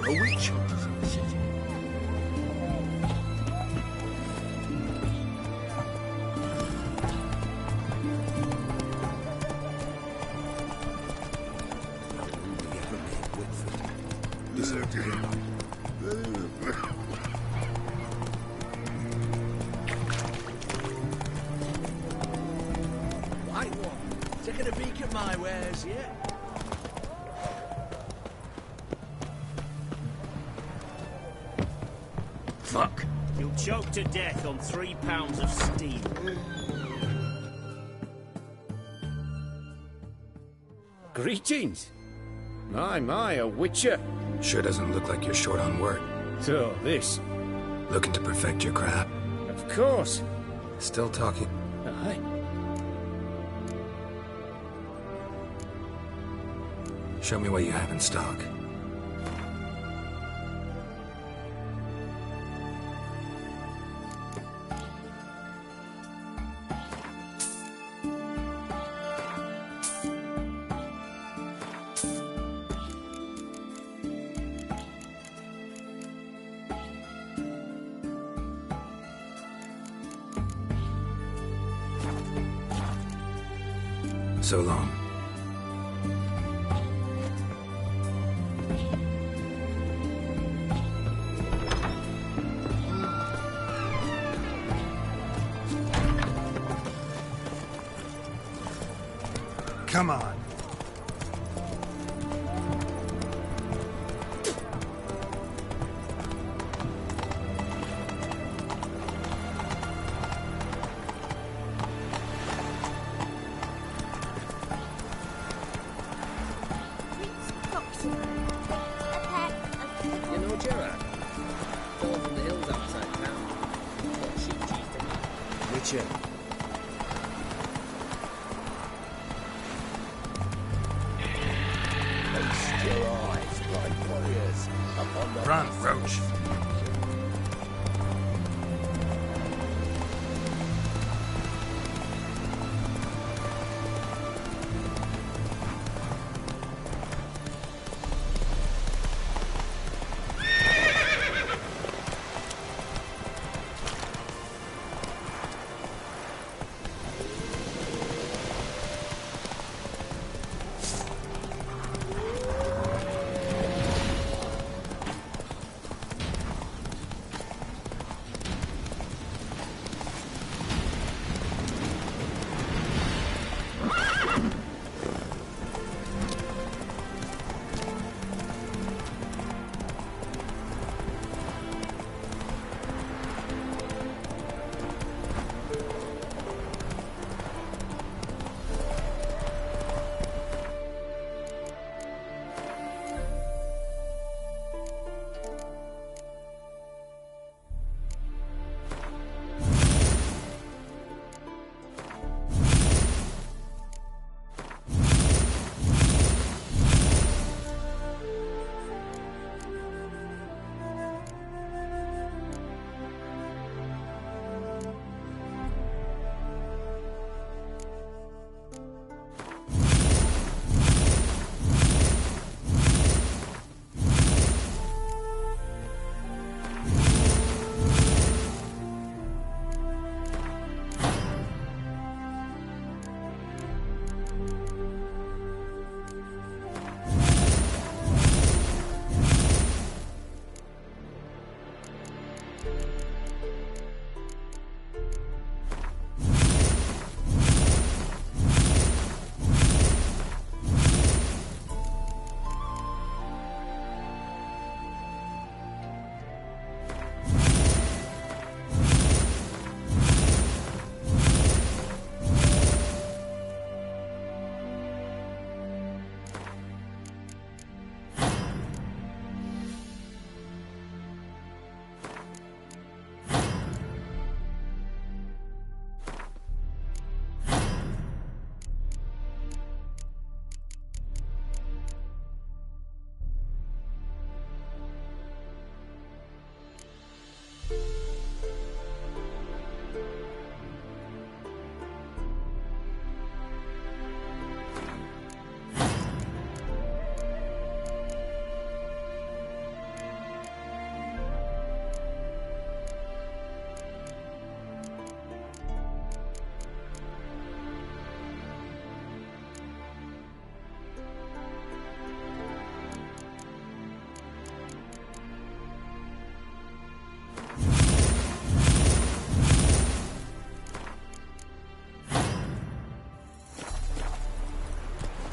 A witch hunt in the city. Only ever made Whitford disappear. White one, taking a peek at my wares yet? Fuck. You'll choke to death on 3 pounds of steel. Greetings. My, a witcher. Sure doesn't look like you're short on work. So, this. Looking to perfect your craft. Of course. Still talking. Aye. Show me what you have in stock. So long. Come on. You know Gerard? Falls in the hills outside town. Got sheep cheese to me. Witcher. Feast your eyes, bright warriors, upon the Run, Roach.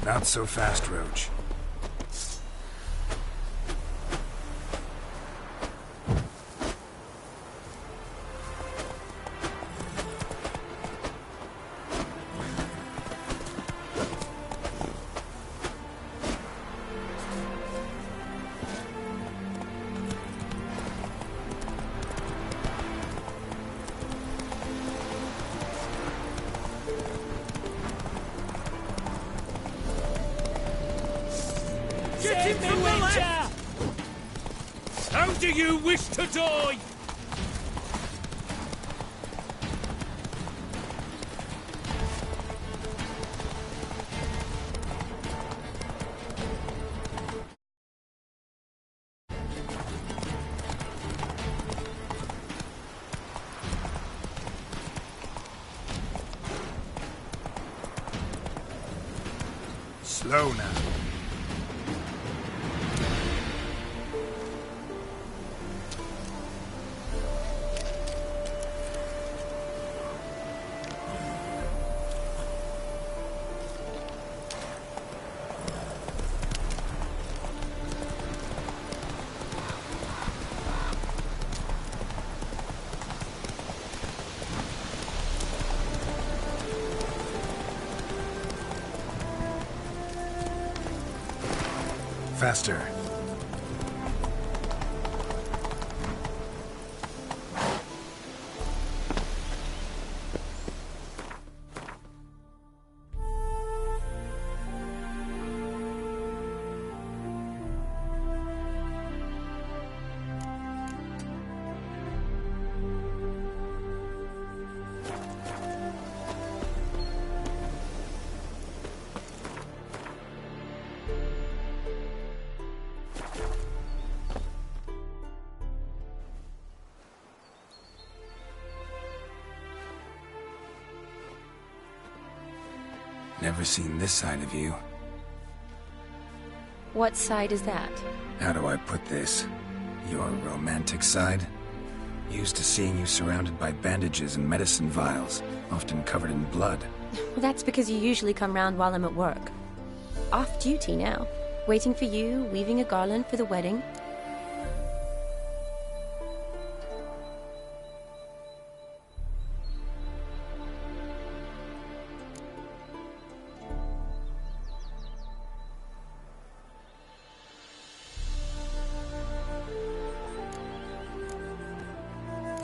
Not so fast, Roach. Get him, Witcher! How do you wish to die? Slow now. Faster. Never seen this side of you. What side is that? How do I put this? Your romantic side? Used to seeing you surrounded by bandages and medicine vials, often covered in blood. Well, that's because you usually come round while I'm at work. Off duty now. Waiting for you, weaving a garland for the wedding.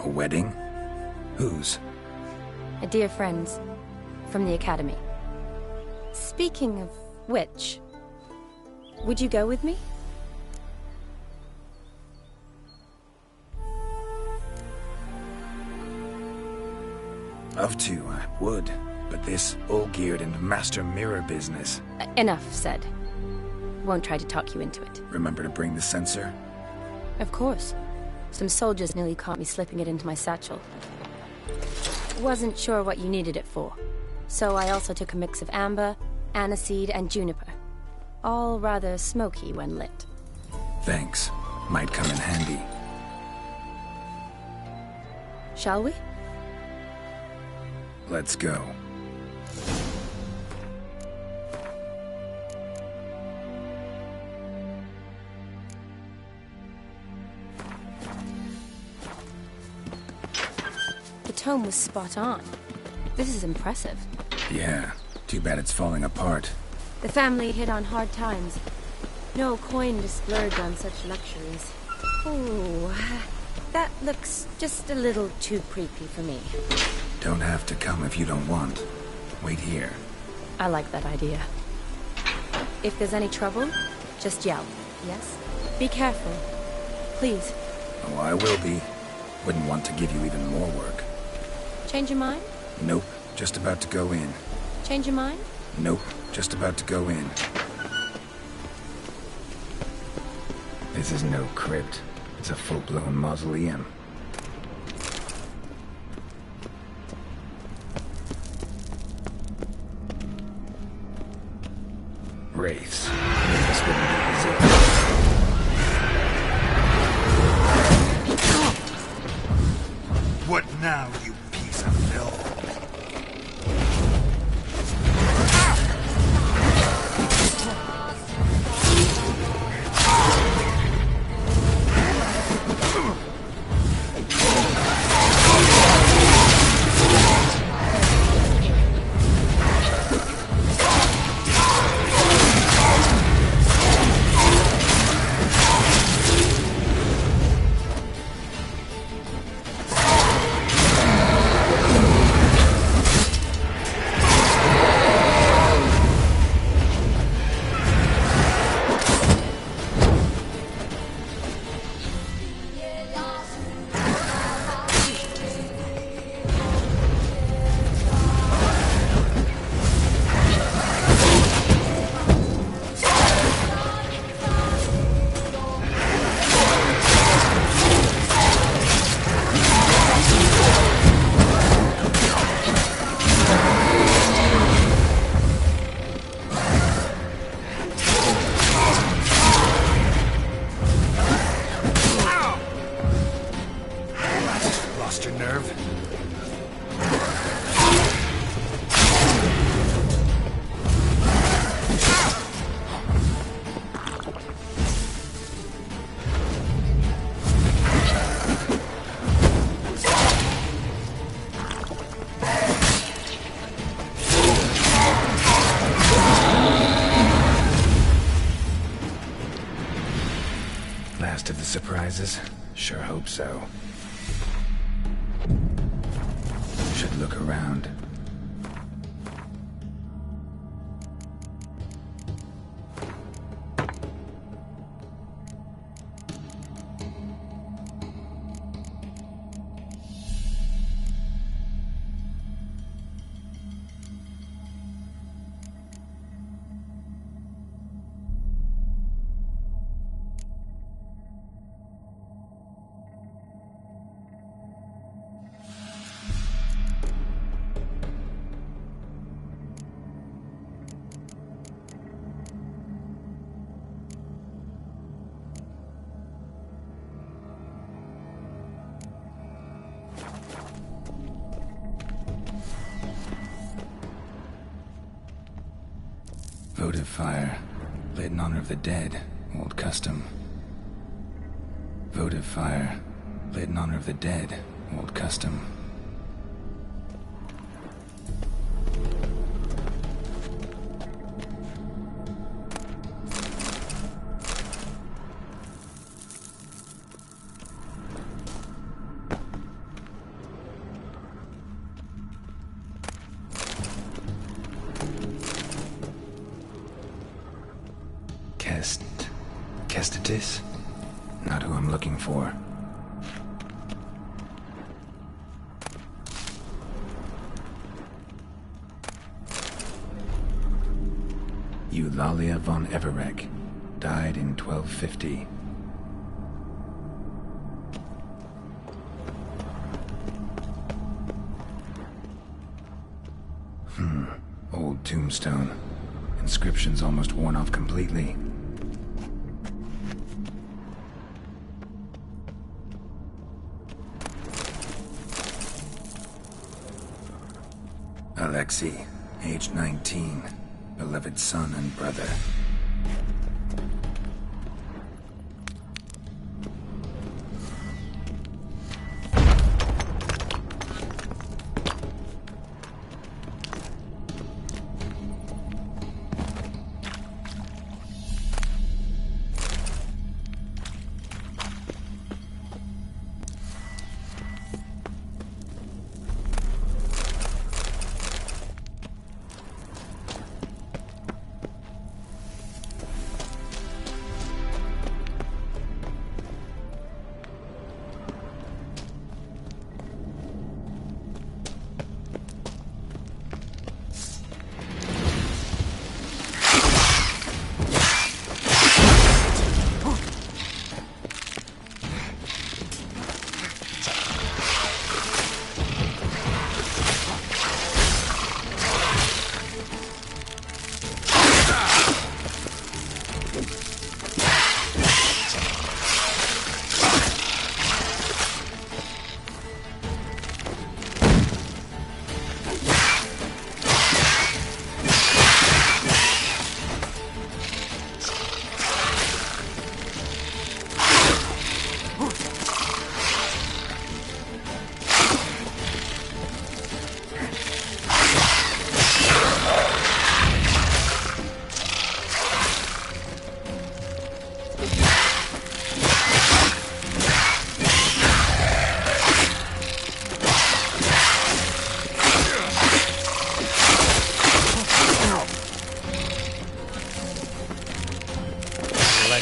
A wedding? Whose? A dear friend's. From the academy. Speaking of which, would you go with me? Of to, I would. But this all-geared and master mirror business. Enough said. Won't try to talk you into it. Remember to bring the sensor? Of course. Some soldiers nearly caught me slipping it into my satchel. Wasn't sure what you needed it for. So I also took a mix of amber, aniseed, and juniper. All rather smoky when lit. Thanks. Might come in handy. Shall we? Let's go. The tome was spot on. This is impressive. Yeah. Too bad it's falling apart. The family hit on hard times. No coin to splurge on such luxuries. Ooh, that looks just a little too creepy for me. Don't have to come if you don't want. Wait here. I like that idea. If there's any trouble, just yell, yes? Be careful. Please. Oh, I will be. Wouldn't want to give you even more work. Change your mind? Nope. Just about to go in. Change your mind? Nope. Just about to go in. This is no crypt. It's a full-blown mausoleum. Wraiths. This wouldn't be easy. What now, you piece of filth? last of the surprises? Sure hope so. Should look around. Votive fire, lit in honor of the dead, old custom. Votive fire, lit in honor of the dead, old custom. Kestitis? Not who I'm looking for. Eulalia von Everec. Died in 1250. Old tombstone. Inscription's almost worn off completely. Alexei, age 19, beloved son and brother.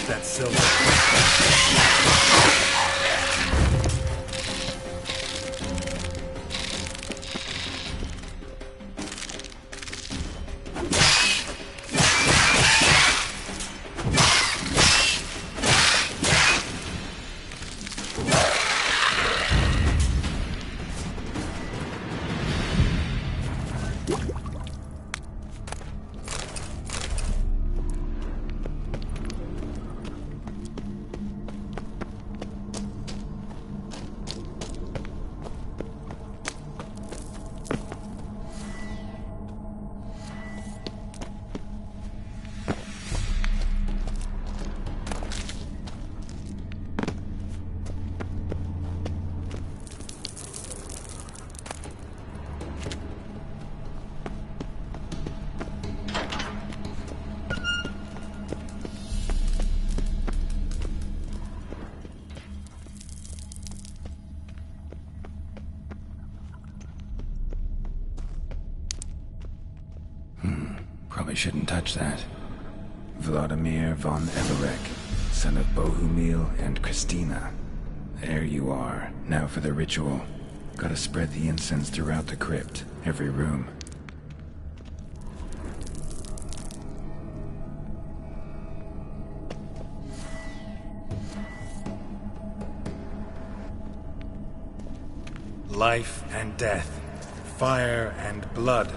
That silver. shouldn't touch that. Vladimir von Everec, son of Bohumil and Christina. There you are. Now for the ritual. Gotta spread the incense throughout the crypt, every room. Life and death, fire and blood.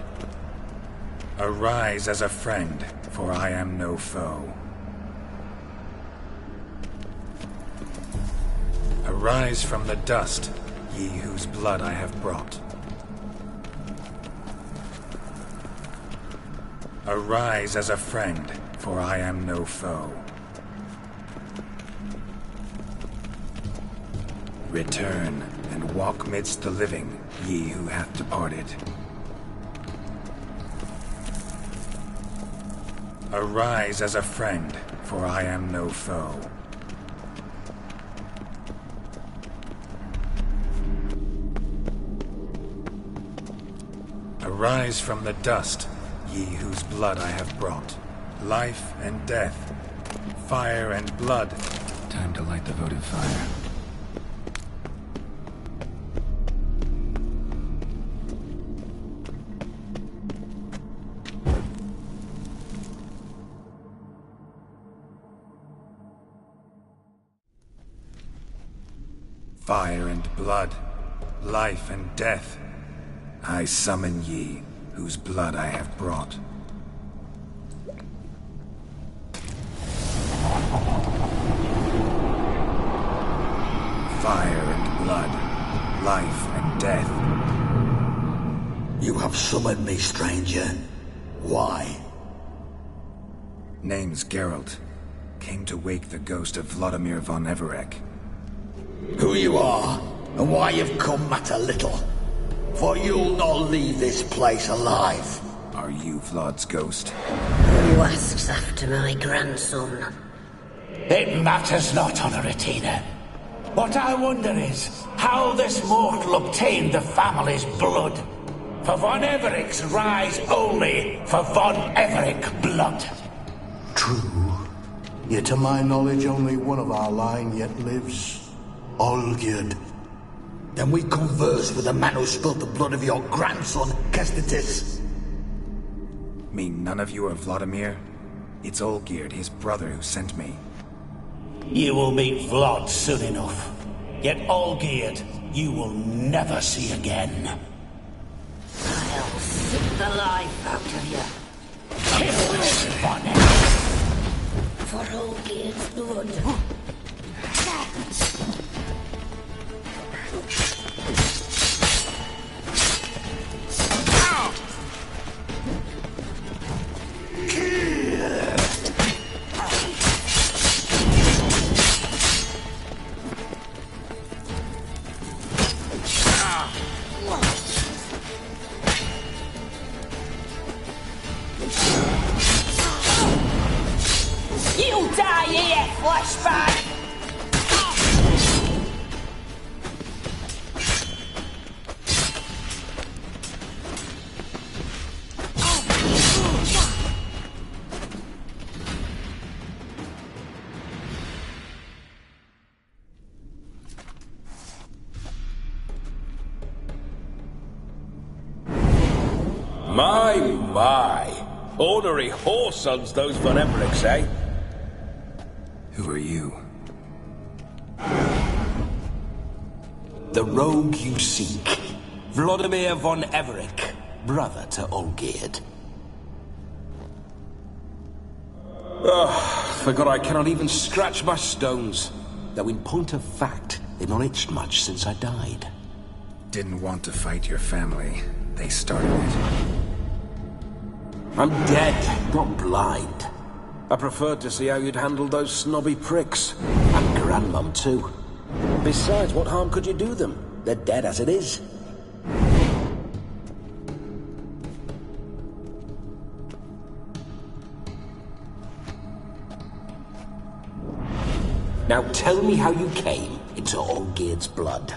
Arise as a friend, for I am no foe. Arise from the dust, ye whose blood I have brought. Arise as a friend, for I am no foe. Return, and walk midst the living, ye who hath departed. Arise as a friend, for I am no foe. Arise from the dust, ye whose blood I have brought. Life and death, fire and blood. Time to light the votive fire. Fire and blood, life and death. I summon ye, whose blood I have brought. Fire and blood, life and death. You have summoned me, stranger. Why? Name's Geralt. Came to wake the ghost of Vladimir von Everec. Who you are, and why you've come matter little. For you'll not leave this place alive. Are you Vlad's ghost? Who asks after my grandson? It matters not, Honoratina. What I wonder is how this mortal obtained the family's blood. For von Everec's rise only for von Everec blood. True. Yet to my knowledge only one of our line yet lives. Olgierd. Then we converse with the man who spilled the blood of your grandson, Kestetis. Mean none of you are Vladimir? It's Olgierd, his brother, who sent me. You will meet Vlad soon enough. Yet Olgierd, you will never see again. I'll suck the life out of you. Kill this von Everec. For Olgierd's blood. You die here, flashback! My. Ornery whoresons, those von Everecs, eh? Who are you? The rogue you seek. Vladimir von Everec, brother to Olgierd. Forgot I cannot even scratch my stones. Though in point of fact, they've not itched much since I died. Didn't want to fight your family. They started it. I'm dead, not blind. I preferred to see how you'd handle those snobby pricks. And Grandmum, too. Besides, what harm could you do them? They're dead as it is. Now tell me how you came into Olgierd's blood.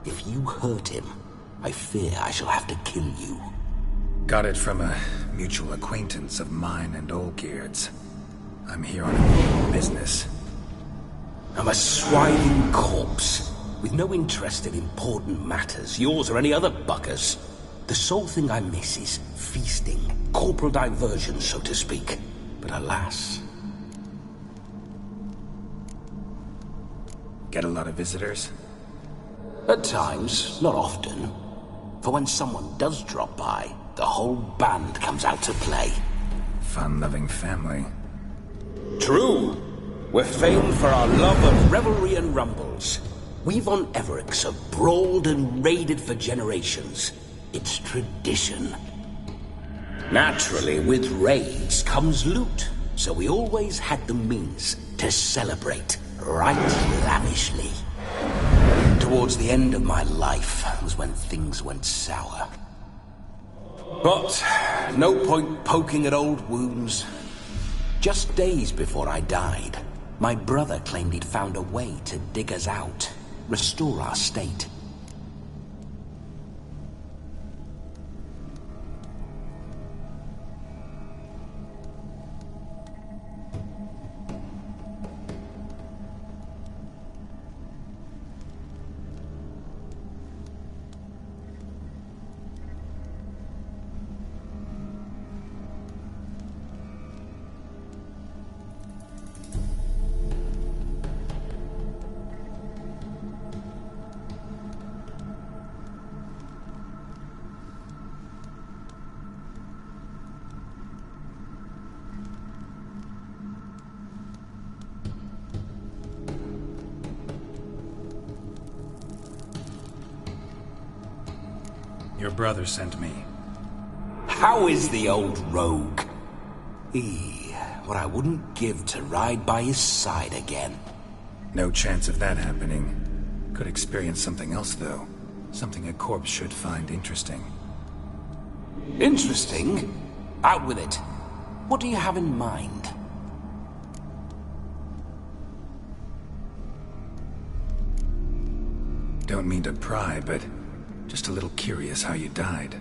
If you hurt him, I fear I shall have to kill you. Got it from a mutual acquaintance of mine and Olgierd's. I'm here on important business. I'm a swiding corpse, with no interest in important matters, yours or any other buggers. The sole thing I miss is feasting, corporal diversion, so to speak. But alas... Get a lot of visitors? At times, not often. For when someone does drop by, the whole band comes out to play. Fun-loving family. True. We're famed for our love of revelry and rumbles. We Von Evericks have brawled and raided for generations. It's tradition. Naturally, with raids comes loot, so we always had the means to celebrate right lavishly. Towards the end of my life was when things went sour. But no point poking at old wounds. Just days before I died, my brother claimed he'd found a way to dig us out, restore our state. Your brother sent me. How is the old rogue? What I wouldn't give to ride by his side again. No chance of that happening. Could experience something else, though. Something a corpse should find interesting. Interesting? Out with it. What do you have in mind? Don't mean to pry, but just a little curious how you died.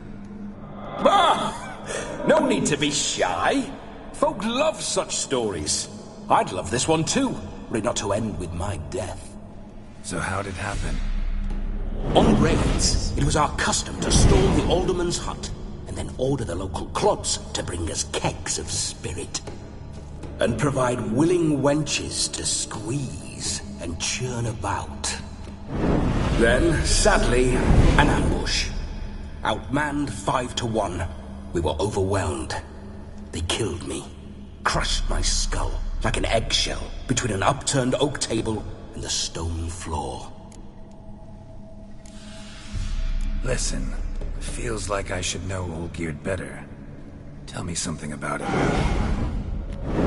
No need to be shy. Folk love such stories. I'd love this one too, were it not to end with my death. So how'd it happen? On raids, it was our custom to storm the alderman's hut, and then order the local clods to bring us kegs of spirit. And provide willing wenches to squeeze and churn about. Then, sadly, an ambush. Outmanned 5-1, we were overwhelmed. They killed me, crushed my skull like an eggshell between an upturned oak table and the stone floor. Listen, feels like I should know Olgierd better. Tell me something about him.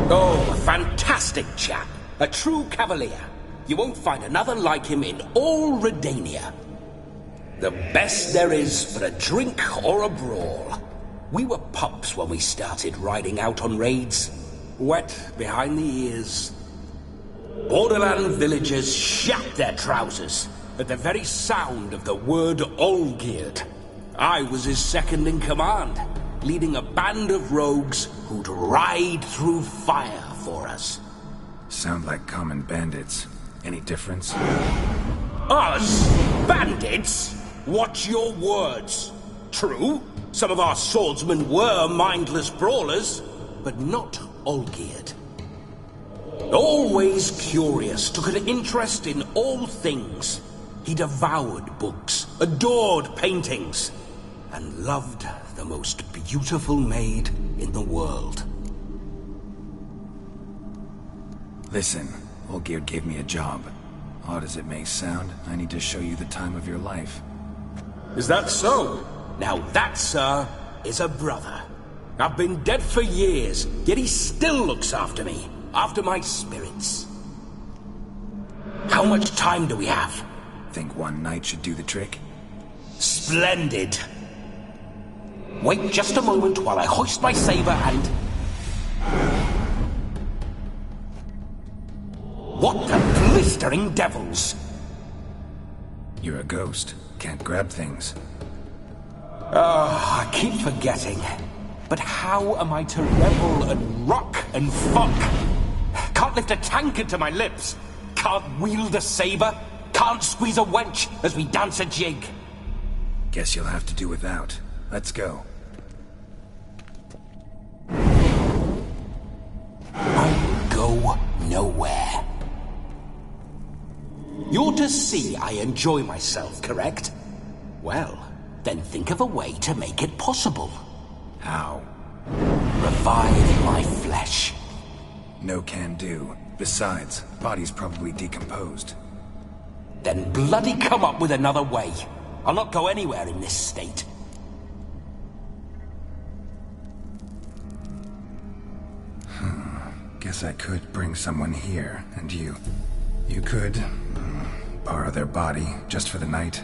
Oh, a fantastic chap. A true cavalier. You won't find another like him in all Redania. The best there is for a drink or a brawl. We were pups when we started riding out on raids. Wet behind the ears. Borderland villagers shat their trousers at the very sound of the word Olgierd. I was his second in command, leading a band of rogues who'd ride through fire for us. Sound like common bandits. Any difference? Us? Bandits? Watch your words. True, some of our swordsmen were mindless brawlers, but not Olgierd. Always curious, took an interest in all things. He devoured books, adored paintings, and loved the most beautiful maid in the world. Listen, Olgierd gave me a job. Odd as it may sound, I need to show you the time of your life. Is that so? Now that, sir, is a brother. I've been dead for years, yet he still looks after me, after my spirits. How much time do we have? Think one night should do the trick? Splendid. Wait just a moment while I hoist my saber and... What the blistering devils? You're a ghost. Can't grab things. I keep forgetting. But how am I to revel and rock and funk? Can't lift a tankard to my lips. Can't wield a saber. Can't squeeze a wench as we dance a jig. Guess you'll have to do without. Let's go. I go nowhere. You're to see I enjoy myself, correct? Well, then think of a way to make it possible. How? Revive my flesh. No can do. Besides, body's probably decomposed. Then bloody come up with another way. I'll not go anywhere in this state. Guess I could bring someone here, and you could borrow their body just for the night.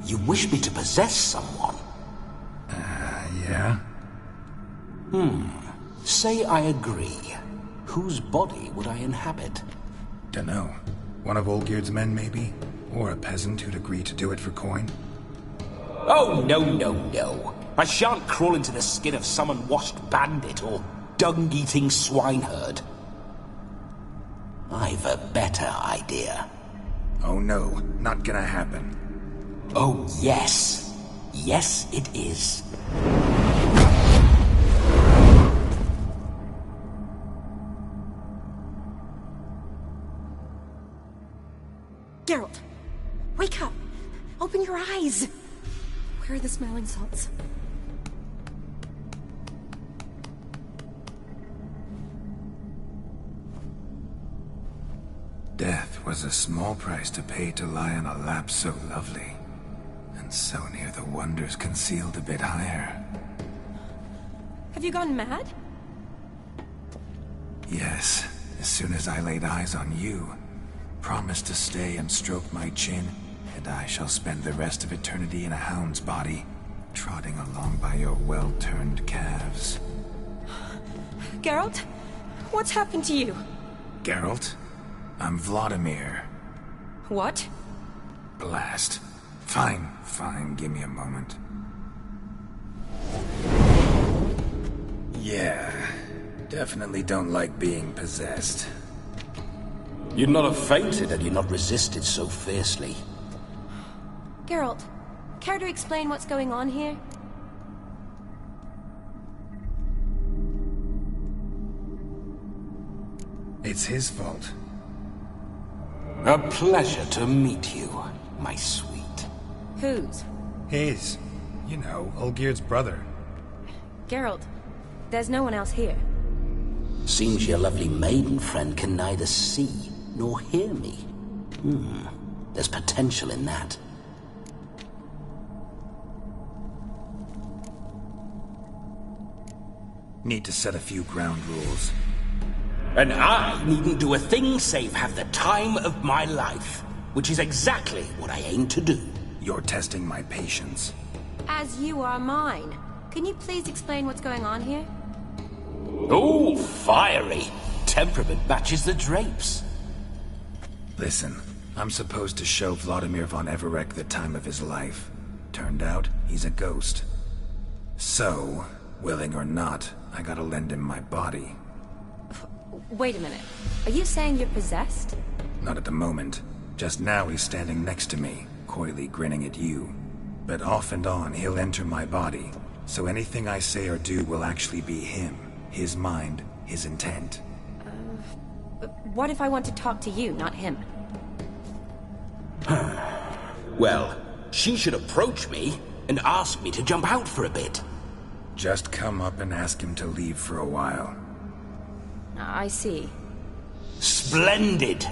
You wish me to possess someone? Yeah? Say I agree. Whose body would I inhabit? Dunno. One of Olgierd's men, maybe? Or a peasant who'd agree to do it for coin? Oh, no. I shan't crawl into the skin of some unwashed bandit or dung-eating swineherd. I've a better idea. Oh no, not gonna happen. Oh, yes. Yes, it is. Geralt, wake up! Open your eyes! Where are the smelling salts? Death was a small price to pay to lie on a lap so lovely, and so near the wonders concealed a bit higher. Have you gone mad? Yes, as soon as I laid eyes on you, promised to stay and stroke my chin, and I shall spend the rest of eternity in a hound's body, trotting along by your well-turned calves. Geralt? What's happened to you? Geralt? I'm Vladimir. What? Blast. Fine, give me a moment. Yeah, definitely don't like being possessed. You'd not have fainted had you not resisted so fiercely. Geralt, care to explain what's going on here? It's his fault. A pleasure to meet you, my sweet. Whose? His. You know, Olgierd's brother. Geralt, there's no one else here. Seems your lovely maiden friend can neither see nor hear me. There's potential in that. Need to set a few ground rules. And I needn't do a thing save have the time of my life, which is exactly what I aim to do. You're testing my patience. As you are mine. Can you please explain what's going on here? Oh, fiery. Temperament matches the drapes. Listen, I'm supposed to show Vladimir von Everec the time of his life. Turned out, he's a ghost. So, willing or not, I gotta lend him my body. Wait a minute. Are you saying you're possessed? Not at the moment. Just now he's standing next to me, coyly grinning at you. But off and on, he'll enter my body. So anything I say or do will actually be him. His mind, his intent. What if I want to talk to you, not him? Well, she should approach me and ask me to jump out for a bit. Just come up and ask him to leave for a while. I see. Splendid!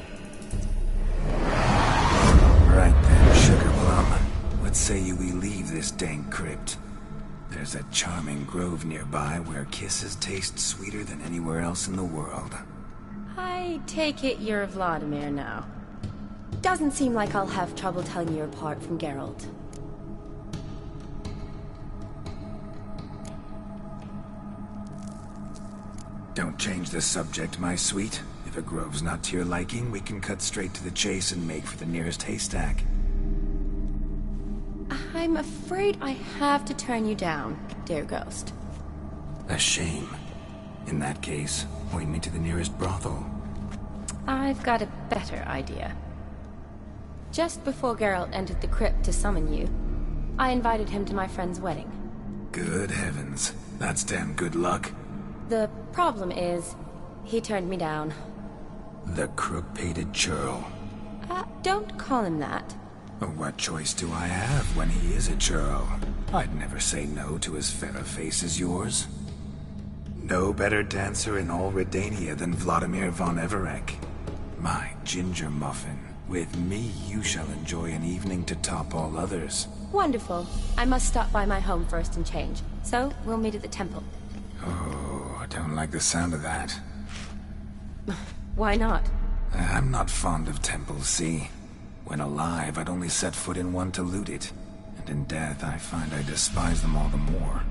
Right then, Sugar Plum. What say you we leave this dank crypt? There's a charming grove nearby where kisses taste sweeter than anywhere else in the world. I take it you're Vladimir now. Doesn't seem like I'll have trouble telling you apart from Geralt. Don't change the subject, my sweet. If a grove's not to your liking, we can cut straight to the chase and make for the nearest haystack. I'm afraid I have to turn you down, dear ghost. A shame. In that case, point me to the nearest brothel. I've got a better idea. Just before Geralt entered the crypt to summon you, I invited him to my friend's wedding. Good heavens. That's damn good luck. The problem is, he turned me down. The crook-pated churl. Don't call him that. What choice do I have when he is a churl? I'd never say no to as fair a face as yours. No better dancer in all Redania than Vladimir von Everec. My ginger muffin. With me, you shall enjoy an evening to top all others. Wonderful. I must stop by my home first and change. So, we'll meet at the temple. Oh, I don't like the sound of that. Why not? I'm not fond of temples, see? When alive, I'd only set foot in one to loot it. And in death, I find I despise them all the more.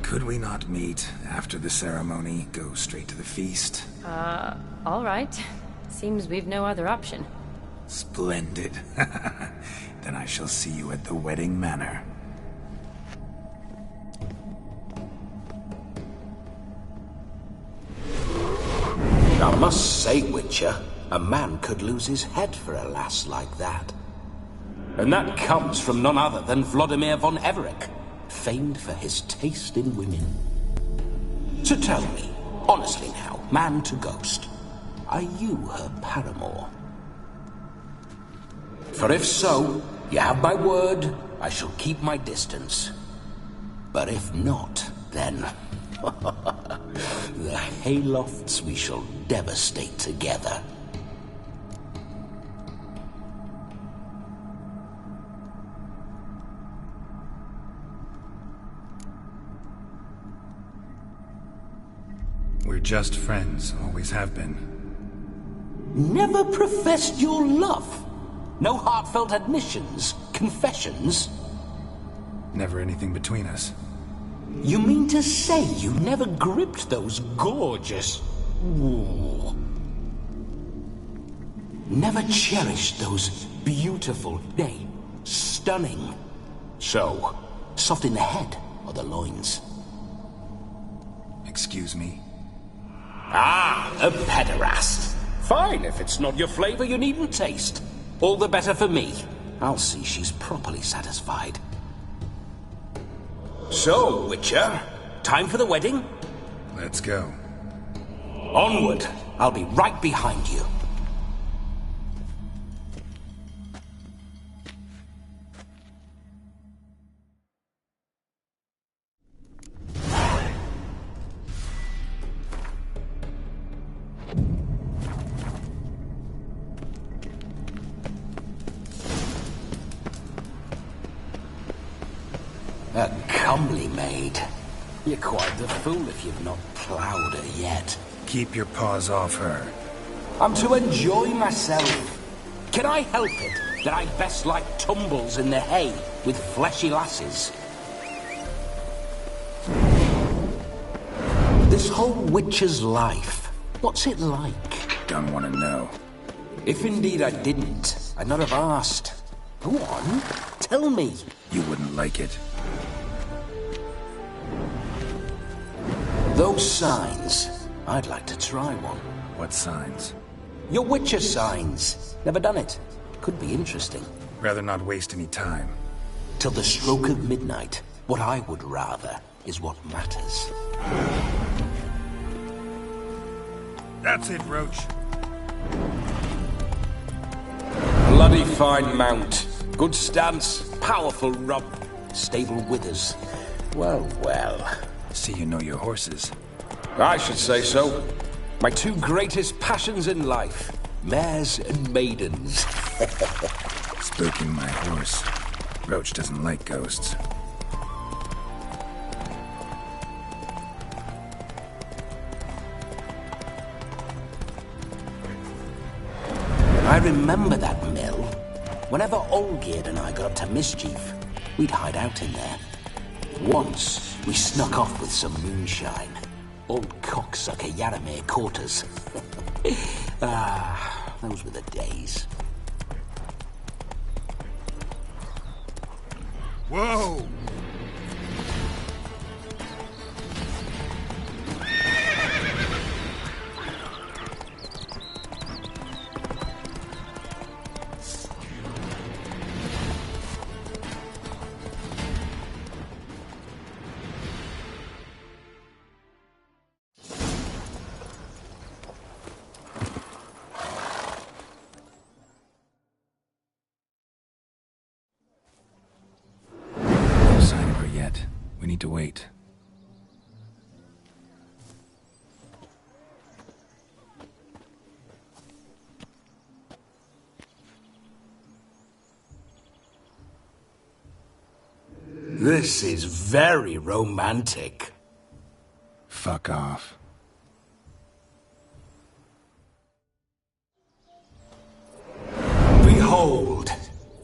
Could we not meet after the ceremony, go straight to the feast? All right. Seems we've no other option. Splendid. Then I shall see you at the wedding manor. I must say, Witcher, a man could lose his head for a lass like that. And that comes from none other than Vladimir von Everec, famed for his taste in women. So tell me, honestly now, man to ghost, are you her paramour? For if so, you have my word, I shall keep my distance. But if not, then... the haylofts we shall devastate together. We're just friends, always have been. Never professed your love? No heartfelt admissions, confessions? Never anything between us. You mean to say you never gripped those gorgeous... Ooh. Never cherished those beautiful, nay, stunning... So, soft in the head or the loins? Excuse me? Ah, a pederast. Fine, if it's not your flavor, you needn't taste. All the better for me. I'll see she's properly satisfied. So, Witcher, time for the wedding? Let's go. Onward. I'll be right behind you. A comely maid. You're quite the fool if you've not ploughed her yet. Keep your paws off her. I'm to enjoy myself. Can I help it that I best like tumbles in the hay with fleshy lasses? This whole witcher's life, what's it like? Don't want to know. If indeed I didn't, I'd not have asked. Go on, tell me. You wouldn't like it. Those signs, I'd like to try one. What signs? Your Witcher signs. Never done it. Could be interesting. Rather not waste any time. Till the stroke of midnight, what I would rather is what matters. That's it, Roach. Bloody fine mount. Good stance, powerful rump, stable withers. Well, well. See you know your horses. I should say so. My two greatest passions in life. Mares and maidens. Spooking my horse. Roach doesn't like ghosts. I remember that mill. Whenever Olgierd and I got up to mischief, we'd hide out in there. Once, we snuck off with some moonshine. Old cocksucker Yaramir caught us. Ah, those were the days. Whoa! No sign of her yet. We need to wait. This is very romantic. Fuck off. Behold,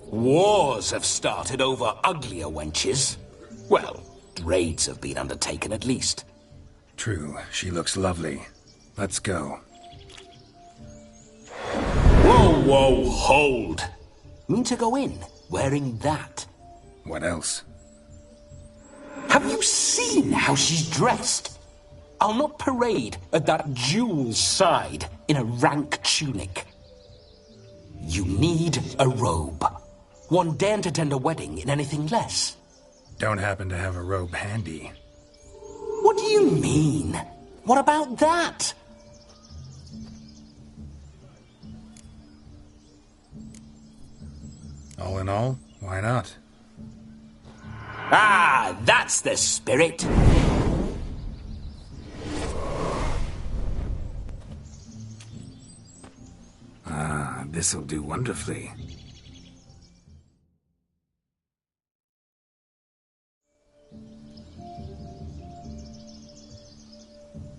wars have started over uglier wenches. Well, raids have been undertaken at least. True, she looks lovely. Let's go. Whoa, whoa, hold! Mean to go in, wearing that? What else? Have you seen how she's dressed? I'll not parade at that jewel's side in a rank tunic. You need a robe. One daren't attend a wedding in anything less. Don't happen to have a robe handy. What do you mean? What about that? All in all, why not? Ah, that's the spirit. Ah, this'll do wonderfully.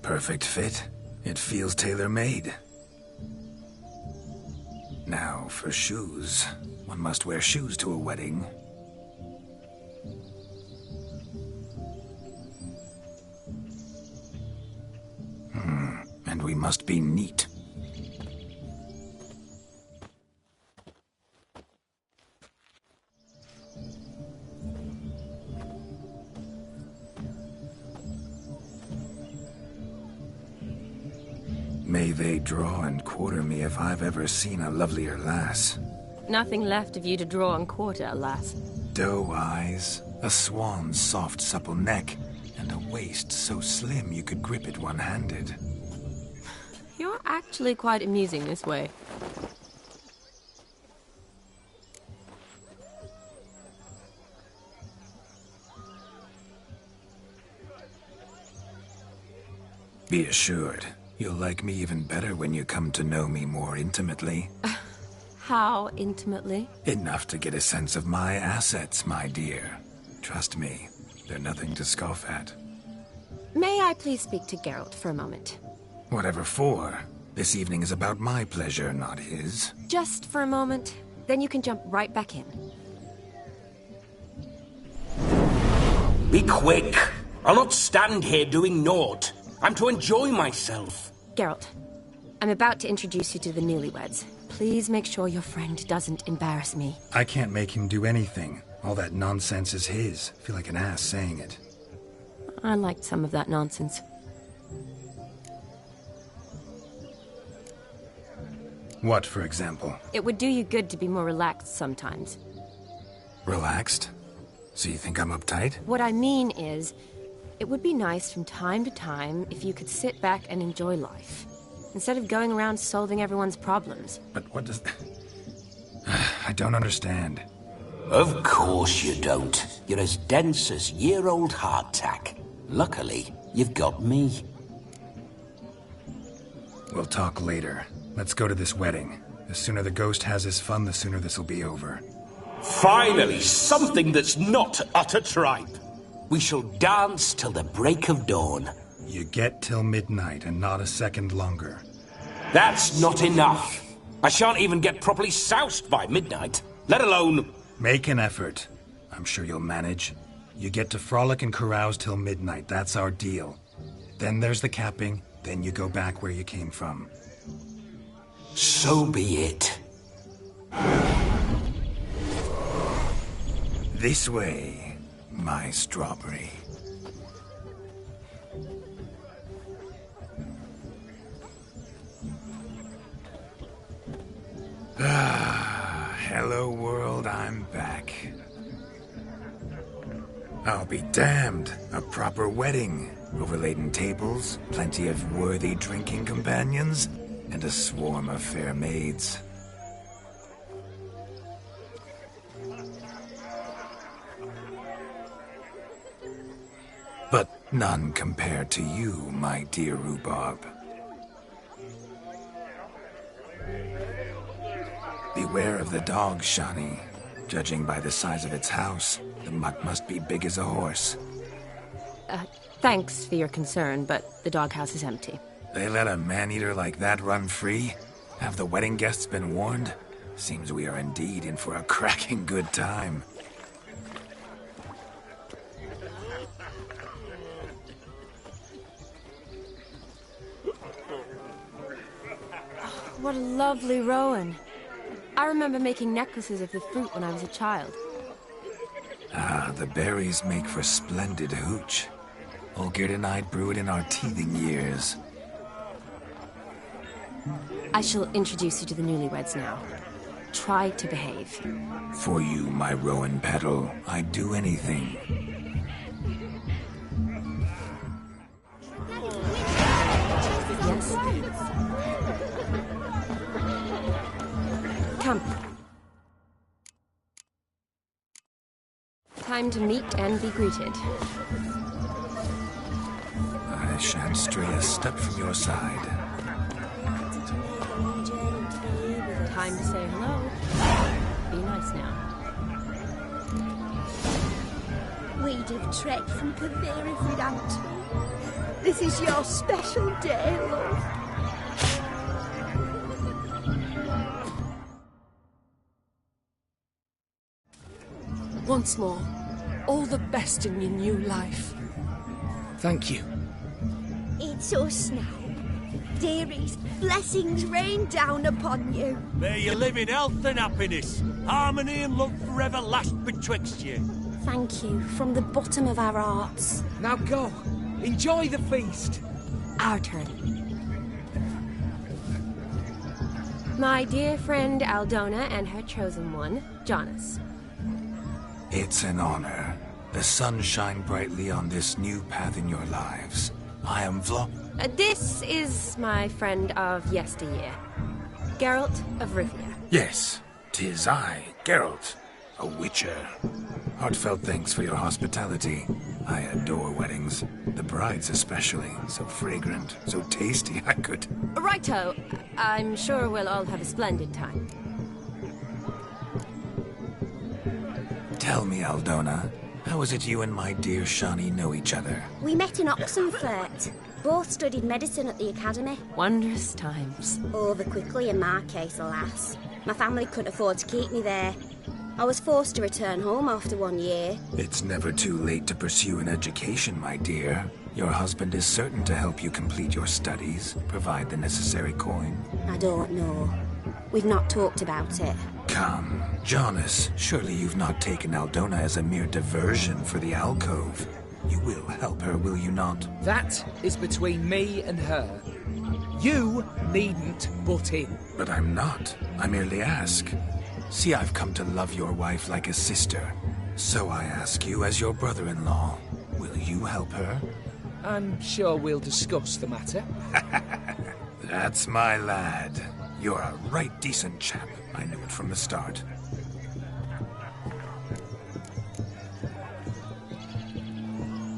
Perfect fit. It feels tailor-made. Now, for shoes. One must wear shoes to a wedding. And we must be neat. May they draw and quarter me if I've ever seen a lovelier lass. Nothing left of you to draw and quarter, alas. Doe eyes, a swan's soft supple neck, and a waist so slim you could grip it one-handed. You're actually quite amusing this way. Be assured, you'll like me even better when you come to know me more intimately. How intimately? Enough to get a sense of my assets, my dear. Trust me, they're nothing to scoff at. May I please speak to Geralt for a moment? Whatever for. This evening is about my pleasure, not his. Just for a moment, then you can jump right back in. Be quick. I'll not stand here doing naught. I'm to enjoy myself. Geralt, I'm about to introduce you to the newlyweds. Please make sure your friend doesn't embarrass me. I can't make him do anything. All that nonsense is his. I feel like an ass saying it. I liked some of that nonsense. What, for example? It would do you good to be more relaxed sometimes. Relaxed? So you think I'm uptight? What I mean is, it would be nice from time to time if you could sit back and enjoy life, instead of going around solving everyone's problems. But what does... I don't understand. Of course you don't. You're as dense as year-old hardtack. Luckily, you've got me. We'll talk later. Let's go to this wedding. The sooner the ghost has his fun, the sooner this'll be over. Finally, something that's not utter tripe. We shall dance till the break of dawn. You get till midnight and not a second longer. That's not enough. I shan't even get properly soused by midnight, let alone... Make an effort. I'm sure you'll manage. You get to frolic and carouse till midnight. That's our deal. Then there's the capping. Then you go back where you came from. So be it. This way, my strawberry. Ah, hello world, I'm back. I'll be damned. A proper wedding. Overladen tables, plenty of worthy drinking companions, and a swarm of fair maids. But none compared to you, my dear Rhubarb. Beware of the dog, Shani. Judging by the size of its house, the mutt must be big as a horse. Thanks for your concern, but the doghouse is empty. They let a man-eater like that run free? Have the wedding guests been warned? Seems we are indeed in for a cracking good time. What a lovely rowan. I remember making necklaces of the fruit when I was a child. Ah, the berries make for splendid hooch. Olgerd and I brewed in our teething years. I shall introduce you to the newlyweds now. Try to behave. For you, my rowan petal, I'd do anything. Yes? Come. Time to meet and be greeted. I shan't stray a step from your side. Time to say hello. Be nice now. We'd have trekked from Kavir if we'd had to. This is your special day, love. Once more, all the best in your new life. Thank you. It's us now. Dearies, blessings rain down upon you. May you live in health and happiness. Harmony and love forever last betwixt you. Thank you from the bottom of our hearts. Now go. Enjoy the feast. Our turn. My dear friend Aldona and her chosen one, Jonas. It's an honor. The sun shine brightly on this new path in your lives. I am This is my friend of yesteryear, Geralt of Rivia. Yes, 'tis I, Geralt, a witcher. Heartfelt thanks for your hospitality. I adore weddings. The brides especially. So fragrant, so tasty, I could... Righto. I'm sure we'll all have a splendid time. Tell me, Aldona, how is it you and my dear Shani know each other? We met in Oxenfurt. Both studied medicine at the academy. Wondrous times. Over quickly in my case, alas. My family couldn't afford to keep me there. I was forced to return home after 1 year. It's never too late to pursue an education, my dear. Your husband is certain to help you complete your studies, provide the necessary coin. I don't know. We've not talked about it. Come, Jonas, surely you've not taken Aldona as a mere diversion for the alcove. You will help her, will you not? That is between me and her. You needn't butt in. But I'm not. I merely ask. See, I've come to love your wife like a sister. So I ask you as your brother-in-law, will you help her? I'm sure we'll discuss the matter. That's my lad. You're a right decent chap. I knew it from the start.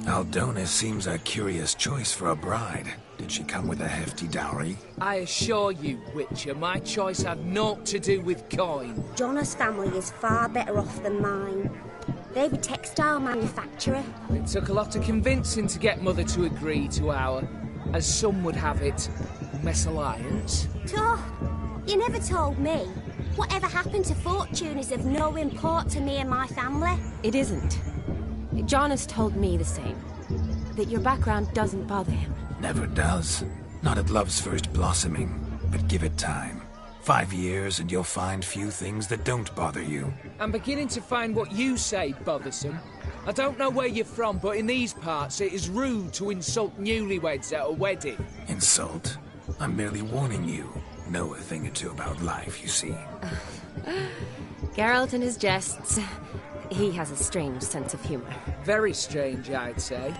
Aldona seems a curious choice for a bride. Did she come with a hefty dowry? I assure you, Witcher, my choice had naught to do with coin. Jonas' family is far better off than mine. They're a textile manufacturer. It took a lot of convincing to get Mother to agree to our, as some would have it, mesalliance. Oh, you never told me. Whatever happened to fortune is of no import to me and my family. It isn't. Jonas told me the same. That your background doesn't bother him. Never does. Not at love's first blossoming. But give it time. 5 years and you'll find few things that don't bother you. I'm beginning to find what you say bothersome. I don't know where you're from, but in these parts it is rude to insult newlyweds at a wedding. Insult? I'm merely warning you. Know a thing or two about life, you see. Geralt and his jests. He has a strange sense of humor. Very strange, I'd say.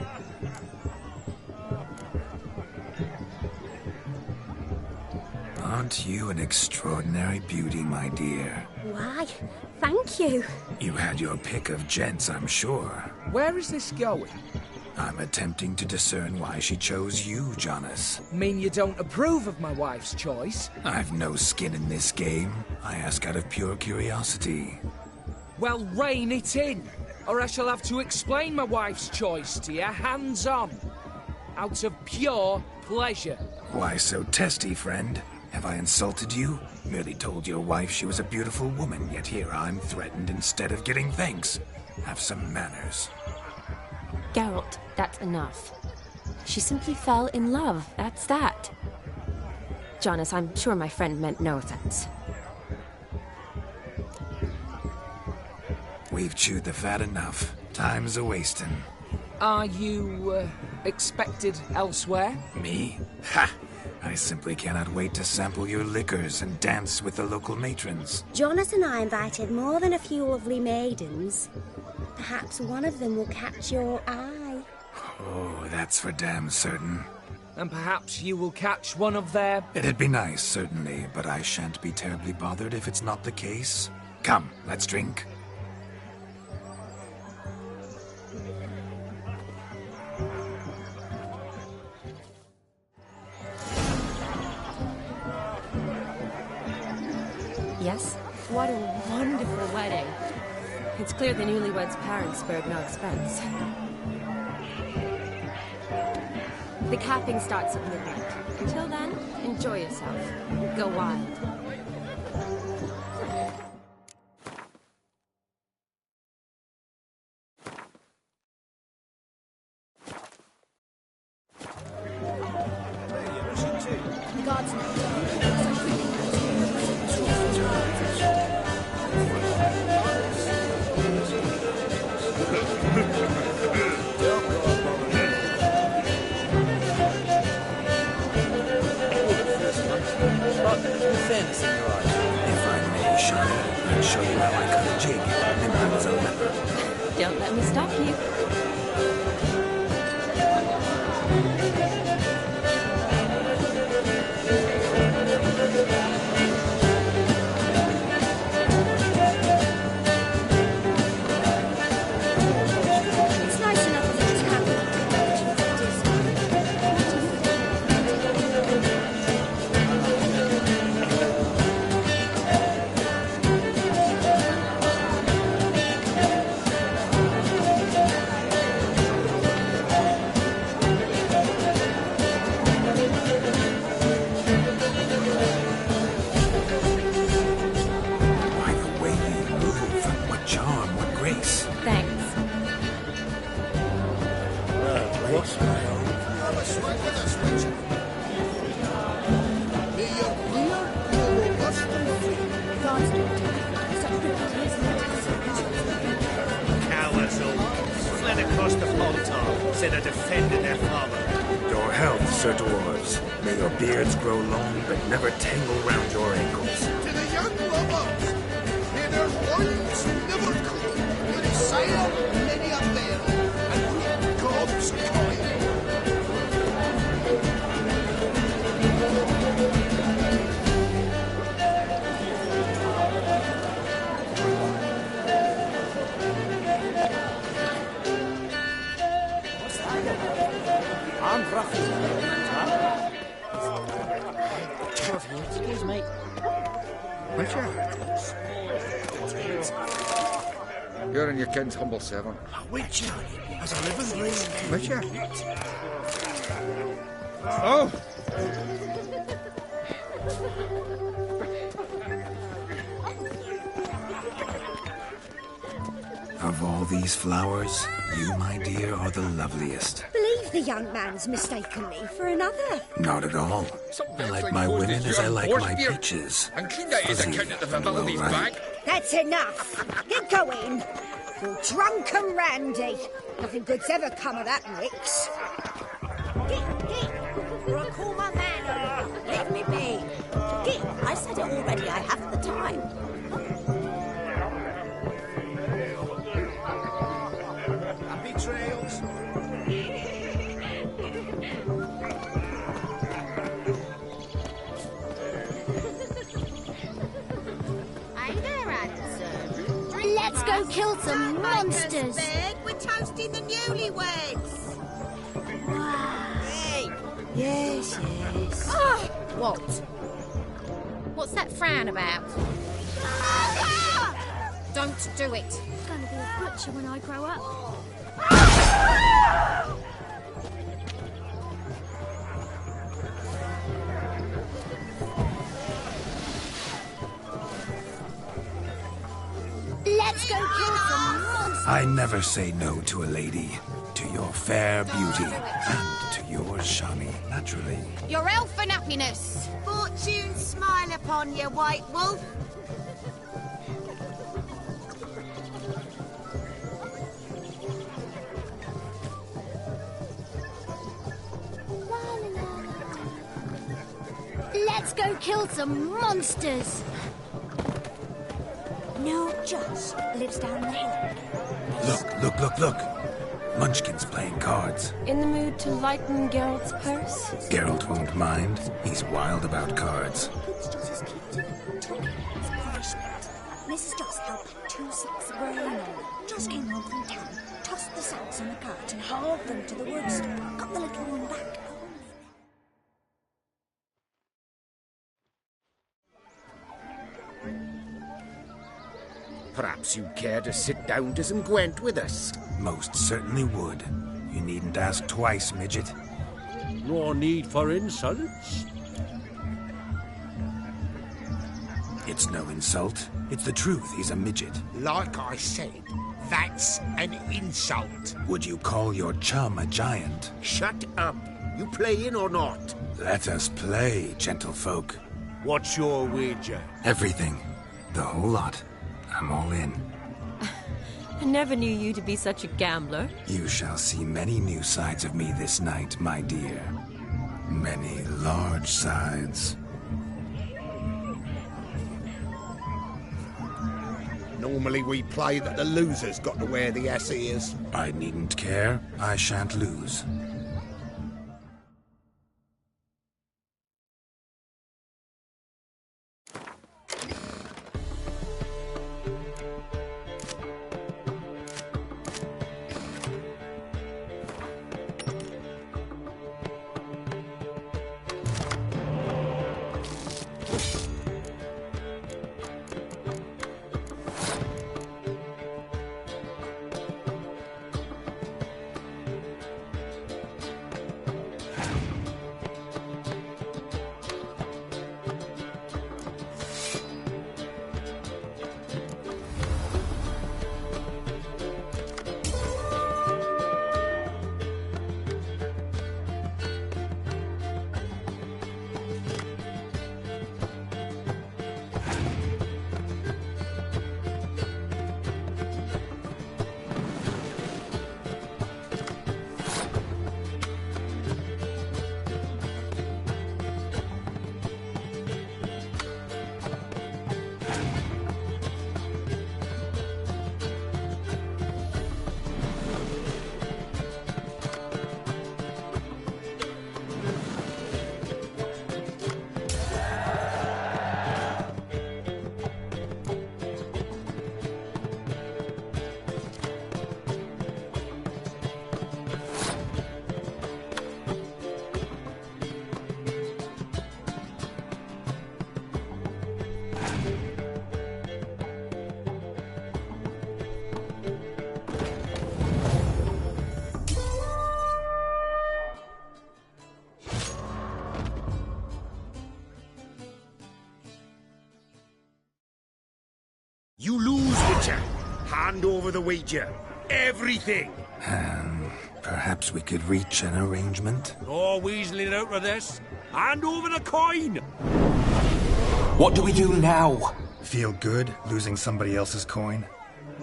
Aren't you an extraordinary beauty, my dear? Why, thank you. You had your pick of gents, I'm sure. Where is this going? I'm attempting to discern why she chose you, Jonas. Mean you don't approve of my wife's choice? I've no skin in this game. I ask out of pure curiosity. Well, rein it in, or I shall have to explain my wife's choice to you hands-on. Out of pure pleasure. Why so testy, friend? Have I insulted you? Merely told your wife she was a beautiful woman, yet here I'm threatened instead of getting thanks. Have some manners. Geralt, that's enough. She simply fell in love, that's that. Jonas, I'm sure my friend meant no offense. We've chewed the fat enough. Time's a-wasting. Are you, expected elsewhere? Me? Ha! I simply cannot wait to sample your liquors and dance with the local matrons. Jonas and I invited more than a few lovely maidens. Perhaps one of them will catch your eye. Oh, that's for damn certain. And perhaps you will catch one of their... It'd be nice, certainly, but I shan't be terribly bothered if it's not the case. Come, let's drink. Yes? What a wonderful wedding. It's clear the newlyweds' parents spared no expense. The capping starts at midnight. Until then, enjoy yourself. Go wild. The guards If I may, Shani, I'll show you how I cut a jig, and I was a leper. Don't let me stop you. It's nice enough as it just happened. Why, the way you move, what charm, what grace. Thanks. Cowards all. Fled across the Poltar, said they're defending their father. Your health, Sir Dwarves. May your beards grow long, but never tangle round your ankles. To the young lovers, may their loins never cool, may they sail many a bell, and reap God's coin. I'm Ruffy. Excuse me. You're in your king's humble servant. A witcher, as a living green. Witcher? Oh! Of all these flowers, you, my dear, are the loveliest. Believe The young man's mistaken me for another. Not at all. I like my women as I like my peaches. And clean that his account at the Vivali's bag. That's enough. Get going. You're drunk and randy. Nothing good's ever come of that, Nix. Or I'll call my man over. Let me be. Git, I said it already. I haven't the time. Happy trails. Hey there, Anderson. Let's go kill some monsters. We're toasting the newlyweds. Hey. Yes, yes. Oh, What? What's that frown about? Don't do it. I'm gonna be a butcher when I grow up. Let's go kill some monsters. I never say no to a lady. To your fair beauty. And to yours, Shani, naturally. Your elfin happiness. Fortune smile upon you, White Wolf. Let's go kill some monsters. No, Joss lives down the hill. Look. Munchkin's playing cards. In the mood to lighten Geralt's purse? Geralt won't mind. He's wild about cards. Mrs. Joss helped 2 sacks of grain on. Joss came home from town, tossed the sacks on a cart and hauled them to the woods. Got the little one back. Perhaps you'd care to sit down to some Gwent with us. Most certainly would. You needn't ask twice, midget. No need for insults. It's no insult. It's the truth. He's a midget. Like I said, that's an insult. Would you call your chum a giant? Shut up. You playing or not? Let us play, gentlefolk. What's your wager? Everything. The whole lot. I'm all in. I never knew you to be such a gambler. You shall see many new sides of me this night, my dear. Many large sides. Normally we play that the loser's got to wear the ass ears. I needn't care. I shan't lose. You lose, Witcher. Hand over the wager. Everything. Perhaps we could reach an arrangement? No weaseling out of this. Hand over the coin! What do we do now? Feel good losing somebody else's coin?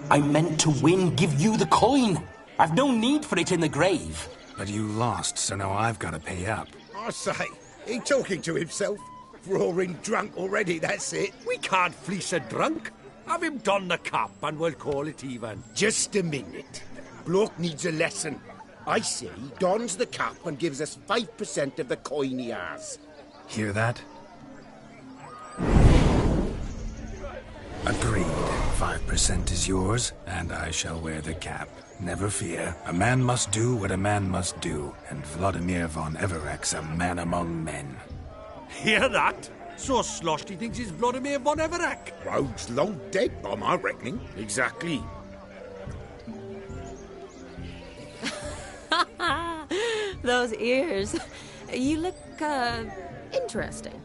I meant to win, give you the coin. I've no need for it in the grave. But you lost, so now I've got to pay up. I say, he talking to himself? Roaring drunk already, that's it. We can't fleece a drunk. Have him don the cap and we'll call it even. Just a minute. Bloke needs a lesson. I say he dons the cap and gives us 5% of the coin he has. Hear that? Agreed. 5% is yours, and I shall wear the cap. Never fear. A man must do what a man must do, and Vladimir von Everek's a man among men. Hear that? So sloshed he thinks he's Vladimir von Everek. Rogue's long dead, by my reckoning. Exactly. Those ears. You look, interesting.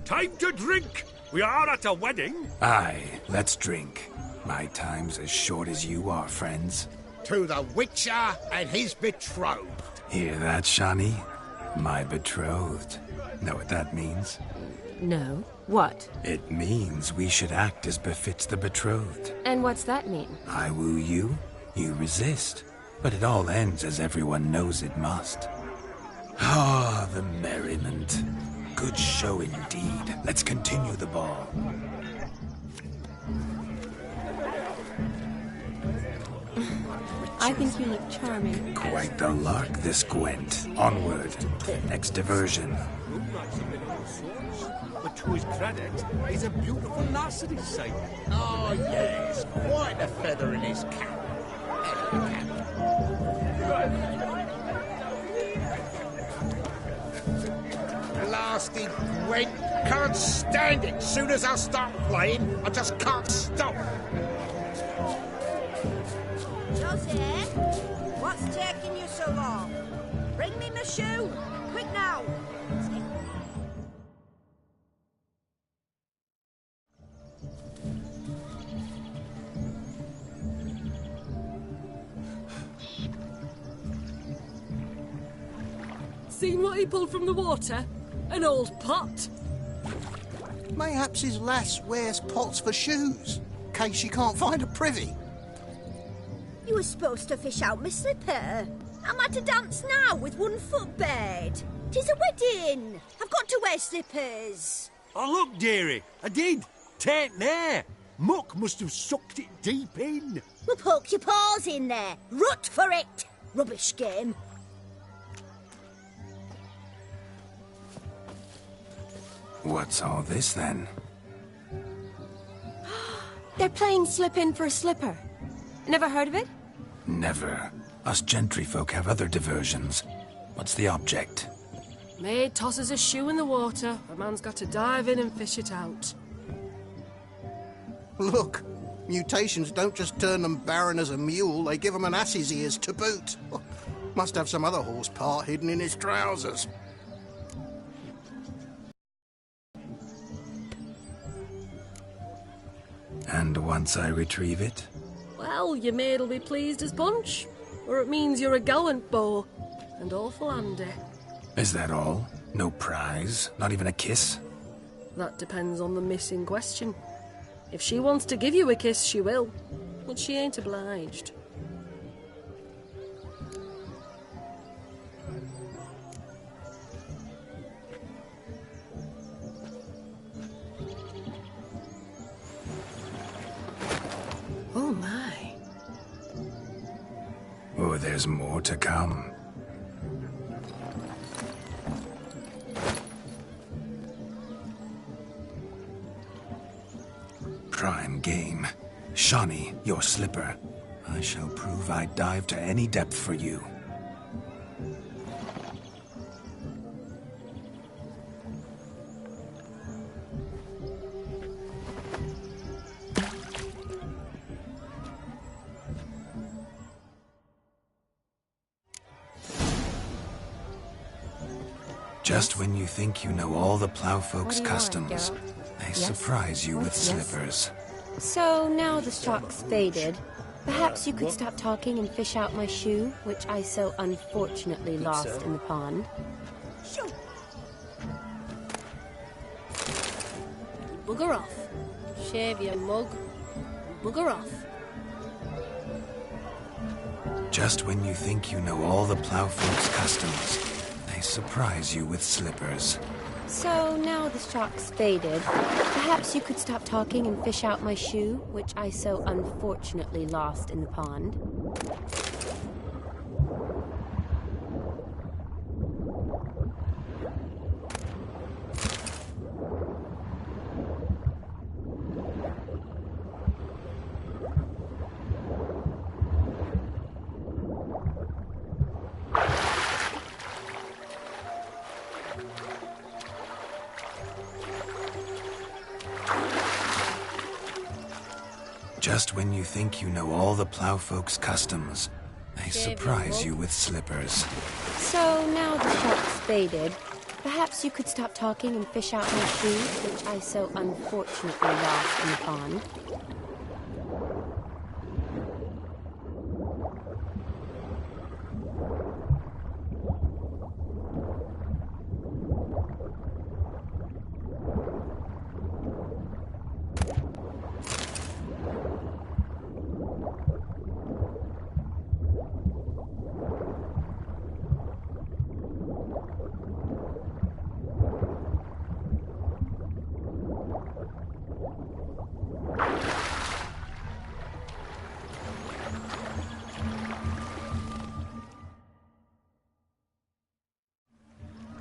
Time to drink! We are at a wedding. Aye, let's drink. My time's as short as you are, friends. To the Witcher and his betrothed. Hear that, Shani? My betrothed. Know what that means? No. What? It means we should act as befits the betrothed. And what's that mean? I woo you, you resist. But it all ends as everyone knows it must. Ah, the merriment. Good show indeed. Let's continue the ball. I think you look charming. Quite the lark, this Gwent. Onward. Next diversion. But to his credit, he's a beautiful lass at his side. Oh, yes. Quite a feather in his cap. Blasted Gwent. Can't stand it. Soon as I start playing, I just can't stop. Josie, what's taking you so long? Bring me my shoe. Quick now. Seen what he pulled from the water? An old pot. Mayhaps his lass wears pots for shoes, in case she can't find a privy. You were supposed to fish out my slipper. I'm at a dance now with one foot bared. 'Tis a wedding. I've got to wear slippers. Oh, look, dearie. I did. Tain't there. Muck must have sucked it deep in. Well, poke your paws in there. Rut for it. Rubbish game. What's all this, then? They're playing slip in for a slipper. Never heard of it? Never. Us gentry folk have other diversions. What's the object? Maid tosses a shoe in the water. A man's got to dive in and fish it out. Look, mutations don't just turn them barren as a mule, they give them an ass's ears to boot. Must have some other horse part hidden in his trousers. And once I retrieve it? Well, your maid'll be pleased as punch. Or it means you're a gallant beau. And awful handy. Is that all? No prize? Not even a kiss? That depends on the miss in question. If she wants to give you a kiss, she will. But she ain't obliged. Oh my. Oh, there's more to come. Prime game. Shani, your slipper. I shall prove I'd dive to any depth for you. Just when you think you know all the plowfolk's customs, they surprise you with slippers. So now the shock's faded. Perhaps you could stop talking and fish out my shoe, which I so unfortunately lost in the pond. Shoo! Bugger off. Shave your mug. Bugger off. Just when you think you know all the Plowfolk's customs, they surprise you with slippers. So now the shock's faded. Perhaps you could stop talking and fish out my shoe, which I so unfortunately lost in the pond. Just when you think you know all the Plowfolk's customs, they surprise you with slippers. So now the shock's faded. Perhaps you could stop talking and fish out my shoe, which I so unfortunately lost in the pond.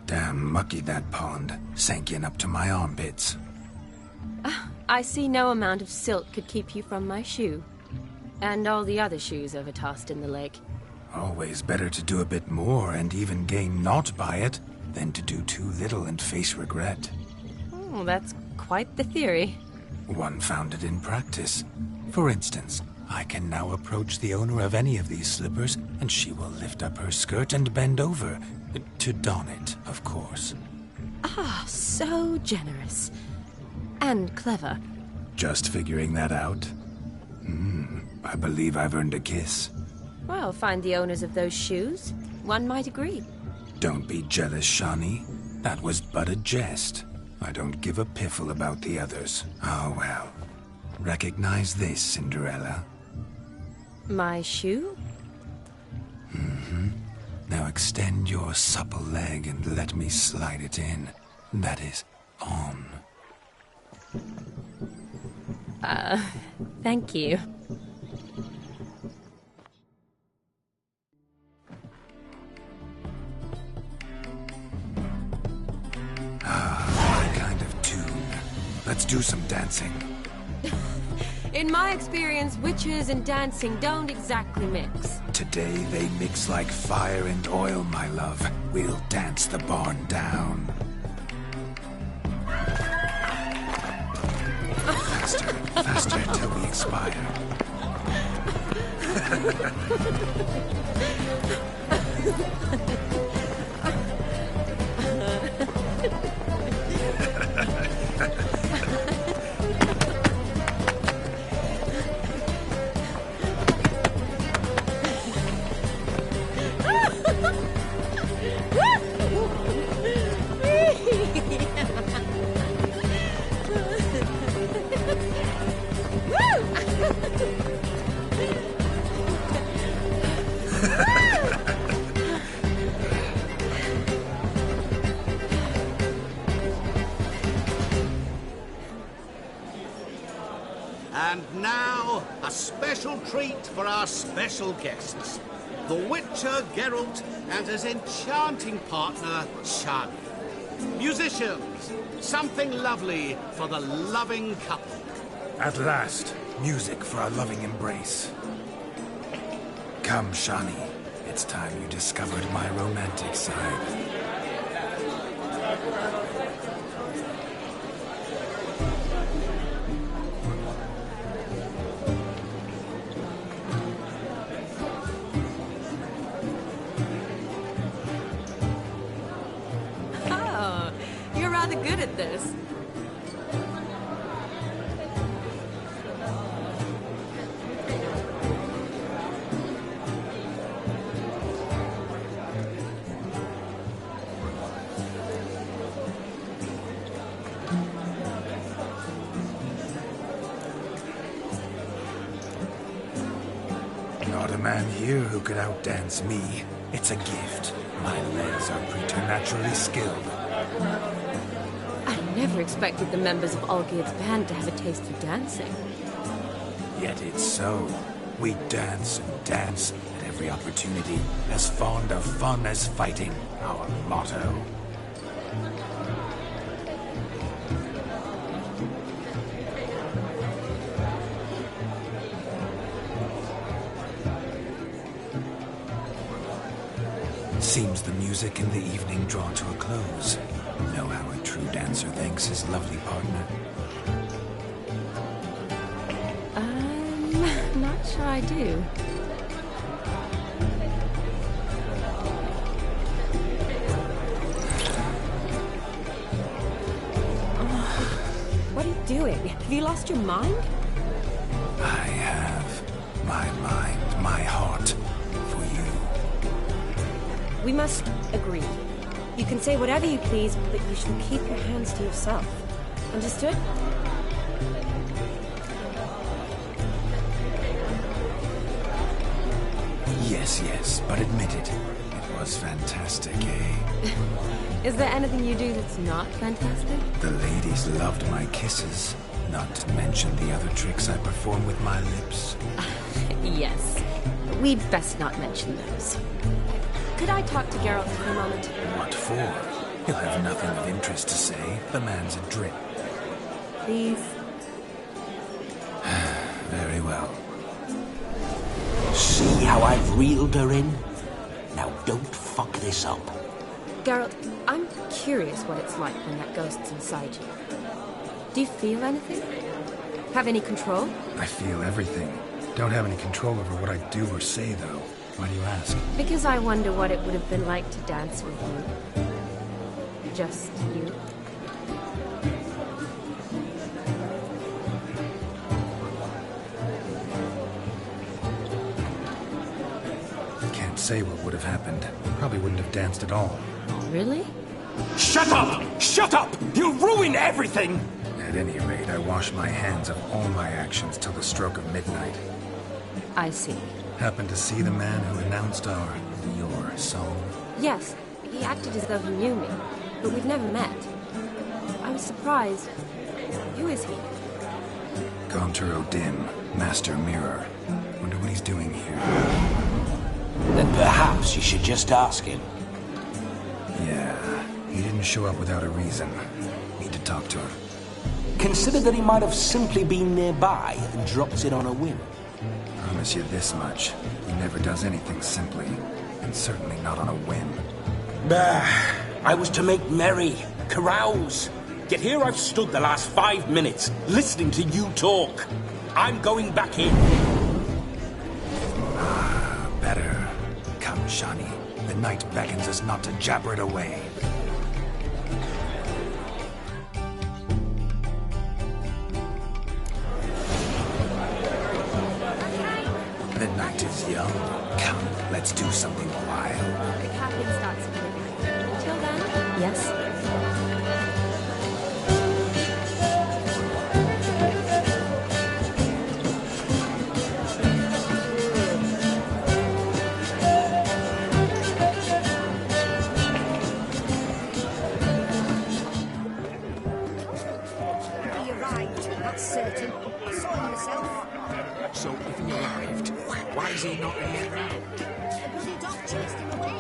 Damn mucky that pond, sank in up to my armpits. I see no amount of silt could keep you from my shoe. And all the other shoes overtossed in the lake. Always better to do a bit more and even gain naught by it than to do too little and face regret. Oh, that's quite the theory. One founded in practice. For instance, I can now approach the owner of any of these slippers, and she will lift up her skirt and bend over. To don it, of course. Ah, so generous. And clever. Just figuring that out? I believe I've earned a kiss. Well, find the owners of those shoes. One might agree. Don't be jealous, Shani. That was but a jest. I don't give a piffle about the others. Oh, well. Recognize this, Cinderella. My shoe? Now extend your supple leg and let me slide it in. That is, on. Thank you. My kind of tune. Let's do some dancing. In my experience, witches and dancing don't exactly mix. Today they mix like fire and oil, my love. We'll dance the barn down. Faster, faster till we expire. And now, a special treat for our special guests. The Witcher Geralt and his enchanting partner, Shani. Musicians, something lovely for the loving couple. At last, music for our loving embrace. Come, Shani. It's time you discovered my romantic side. Oh, you're rather good at this. brought a man here who could outdance me. It's a gift. My legs are preternaturally skilled. I never expected the members of Olgierd's band to have a taste for dancing. Yet it's so. We dance and dance at every opportunity, as fond of fun as fighting, our motto. Seems the music in the evening drawn to a close. Know how a true dancer thanks his lovely partner? Not sure I do. What are you doing? Have you lost your mind? I have my mind, my heart for you. We must agree. You can say whatever you please, but you shall keep your hands to yourself. Understood? Yes, but admit it. It was fantastic, eh? Is there anything you do that's not fantastic? The ladies loved my kisses, not to mention the other tricks I perform with my lips. Yes. We'd best not mention those. Could I talk to Geralt for a moment? What for? He'll have nothing of interest to say. The man's a drip. Please? Very well. See how I've reeled her in? Now don't fuck this up. Geralt, I'm curious what it's like when that ghost's inside you. Do you feel anything? Have any control? I feel everything. Don't have any control over what I do or say, though. Why do you ask? Because I wonder what it would have been like to dance with you. Just you. Can't say what would have happened. Probably wouldn't have danced at all. Really? Shut up! Shut up! You'll ruin everything! At any rate, I wash my hands of all my actions till the stroke of midnight. I see. Happened to see the man who announced your song? Yes, he acted as though he knew me, but we've never met. I was surprised. Who is he? Gaunter O'Dim, Master Mirror. Wonder what he's doing here. Then perhaps you should just ask him. Yeah, he didn't show up without a reason. Need to talk to him. Consider that he might have simply been nearby and dropped in on a whim. Promise you this much. He never does anything simply, and certainly not on a whim. Bah! I was to make merry, carouse. Yet here I've stood the last 5 minutes, listening to you talk. I'm going back in. Better. Come, Shani. The night beckons us not to jabber it away. The night is young. Come, let's do something wild. The cabin starts at midnight. Until then? Yes. He arrived, that's certain. I saw him myself. So if he arrived, why is he not here? The bloody dog chased him away.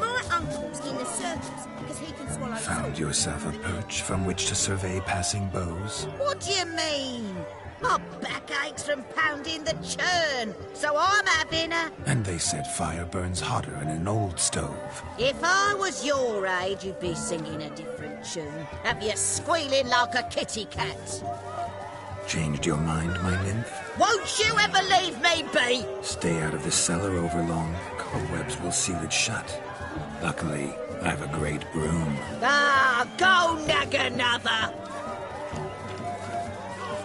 My uncle's in the circus because he can swallow Found yourself a perch from which to survey passing beaux? What do you mean? My back aches from pounding the churn, so I'm having a... And they said fire burns hotter in an old stove. If I was your age, you'd be singing a different tune. Have you squealing like a kitty cat? Changed your mind, my nymph? Won't you ever leave me be? Stay out of the cellar overlong. Cobwebs will seal it shut. Luckily, I've a great broom. Ah, go nag another.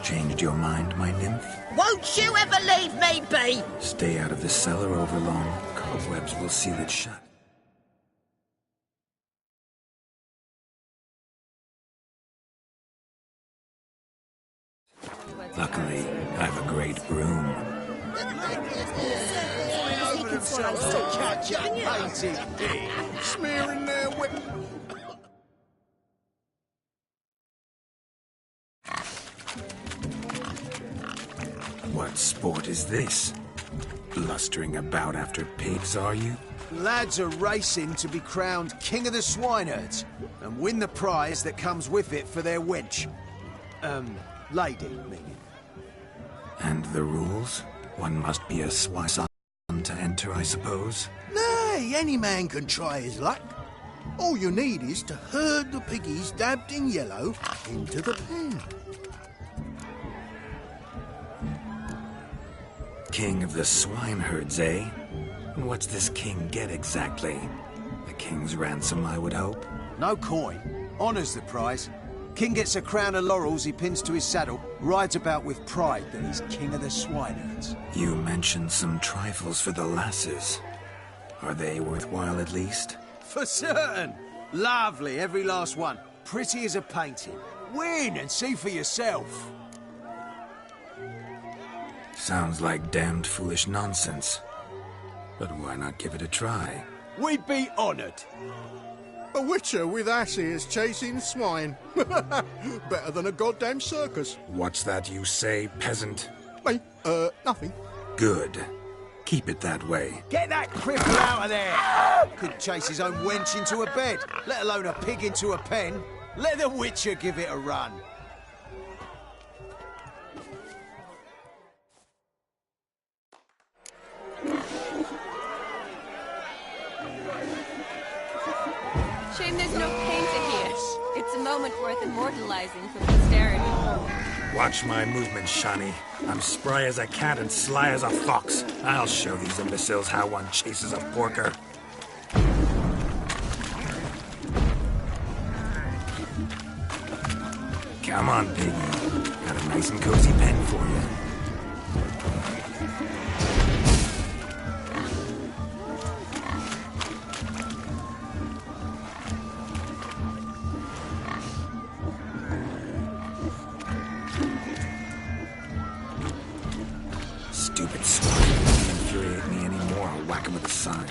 Changed your mind, my nymph? Won't you ever leave me be? Stay out of the cellar overlong. Cobwebs will seal it shut. Luckily, I've a great broom. Smearing their whip. What sport is this? Blustering about after pigs, are you? Lads are racing to be crowned King of the Swineherds and win the prize that comes with it for their wench. Lady, meaning. And the rules? One must be a swine to enter, I suppose? Nay, any man can try his luck. All you need is to herd the piggies dabbed in yellow into the pen. King of the Swineherds, eh? And what's this king get exactly? The king's ransom, I would hope? No coin. Honours the prize. King gets a crown of laurels he pins to his saddle, rides about with pride that he's King of the Swineherds. You mentioned some trifles for the lasses. Are they worthwhile at least? For certain! Lovely, every last one. Pretty as a painting. Win and see for yourself. Sounds like damned foolish nonsense. But why not give it a try? We'd be honoured. A witcher with ass ears chasing swine. Better than a goddamn circus. What's that you say, peasant? Me? Nothing. Good. Keep it that way. Get that cripple out of there! Couldn't chase his own wench into a bed, let alone a pig into a pen. Let the witcher give it a run. Shame there's no painter here. It's a moment worth immortalizing for posterity. Watch my movements, Shani. I'm spry as a cat and sly as a fox. I'll show these imbeciles how one chases a porker. Come on, piggy. Got a nice and cozy pen for you. Stupid swine doesn't infuriate me anymore. I'll whack him with a sign.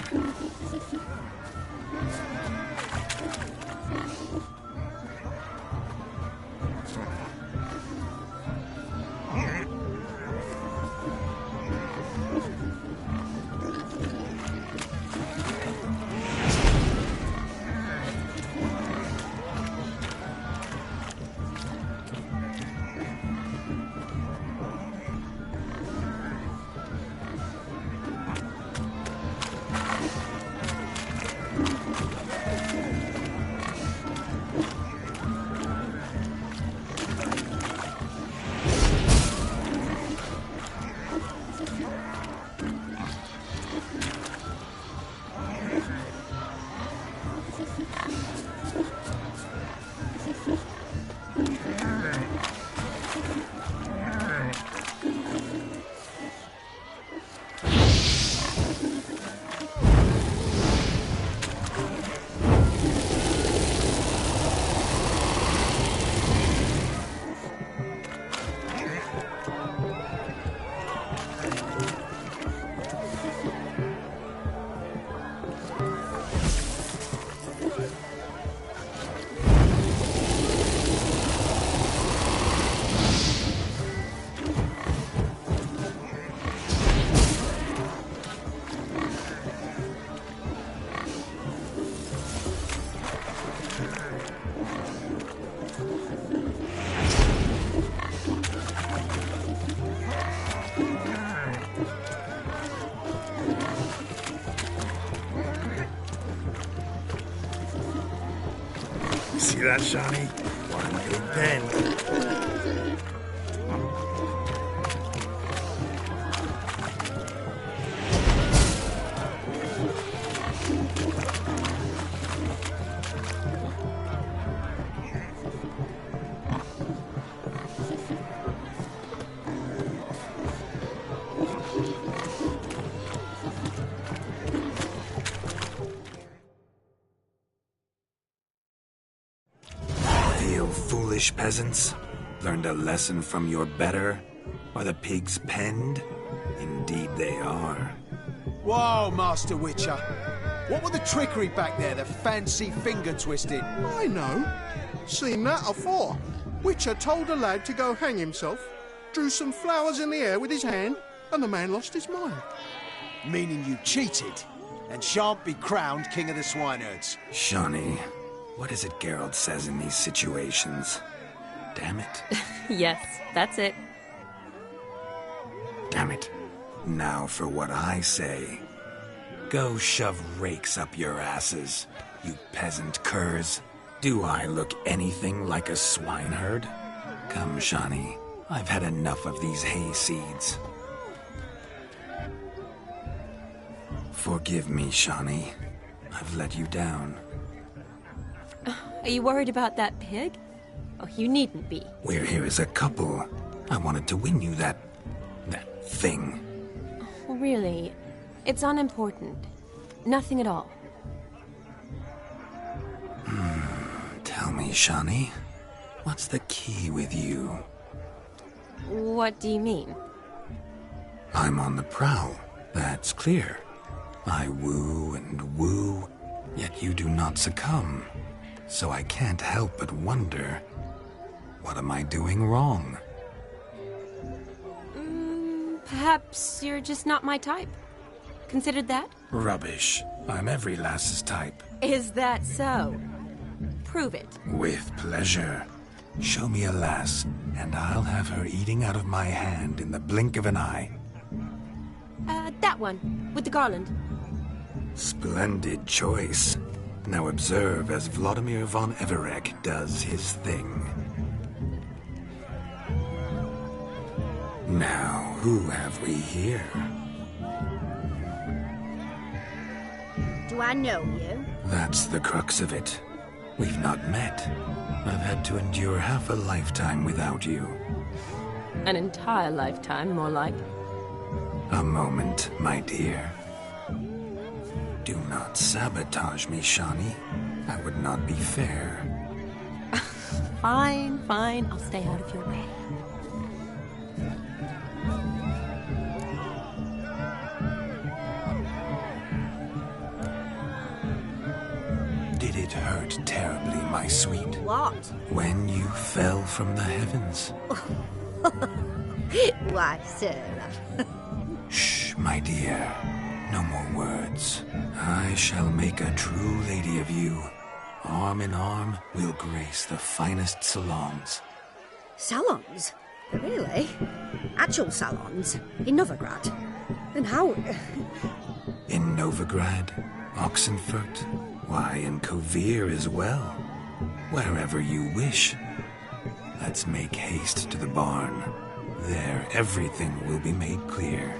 See that, Shani? One big pen. Foolish peasants? Learned a lesson from your better? Or the pigs penned? Indeed they are. Whoa, Master Witcher. What were the trickery back there, the fancy finger twisting? I know. Seen that afore. Witcher told a lad to go hang himself, drew some flowers in the air with his hand, and the man lost his mind. Meaning you cheated, and shan't be crowned King of the Swineherds. Shani, what is it Geralt says in these situations? Damn it. Yes, that's it. Damn it. Now for what I say. Go shove rakes up your asses, you peasant curs. Do I look anything like a swineherd? Come, Shani. I've had enough of these hay seeds. Forgive me, Shani. I've let you down. Are you worried about that pig? Oh, you needn't be. We're here as a couple. I wanted to win you that thing. Oh, really? It's unimportant. Nothing at all. Tell me, Shani, what's the key with you? What do you mean? I'm on the prowl, that's clear. I woo and woo, yet you do not succumb. So I can't help but wonder, what am I doing wrong? Perhaps you're just not my type. Considered that? Rubbish. I'm every lass's type. Is that so? Prove it. With pleasure. Show me a lass, and I'll have her eating out of my hand in the blink of an eye. That one, with the garland. Splendid choice. Now observe as Vladimir von Everec does his thing. Now, who have we here? Do I know you? That's the crux of it. We've not met. I've had to endure half a lifetime without you. An entire lifetime, more like. A moment, my dear. Do not sabotage me, Shani. That would not be fair. Fine, fine. I'll stay out of your way. Did it hurt terribly, my sweet? What? When you fell from the heavens. Why, Sarah. Shh, my dear. No more words. I shall make a true lady of you. Arm in arm, we'll grace the finest salons. Salons? Really? Actual salons? In Novigrad? And how... In Novigrad, Oxenfurt, why, in Kovir as well. Wherever you wish. Let's make haste to the barn. There, everything will be made clear.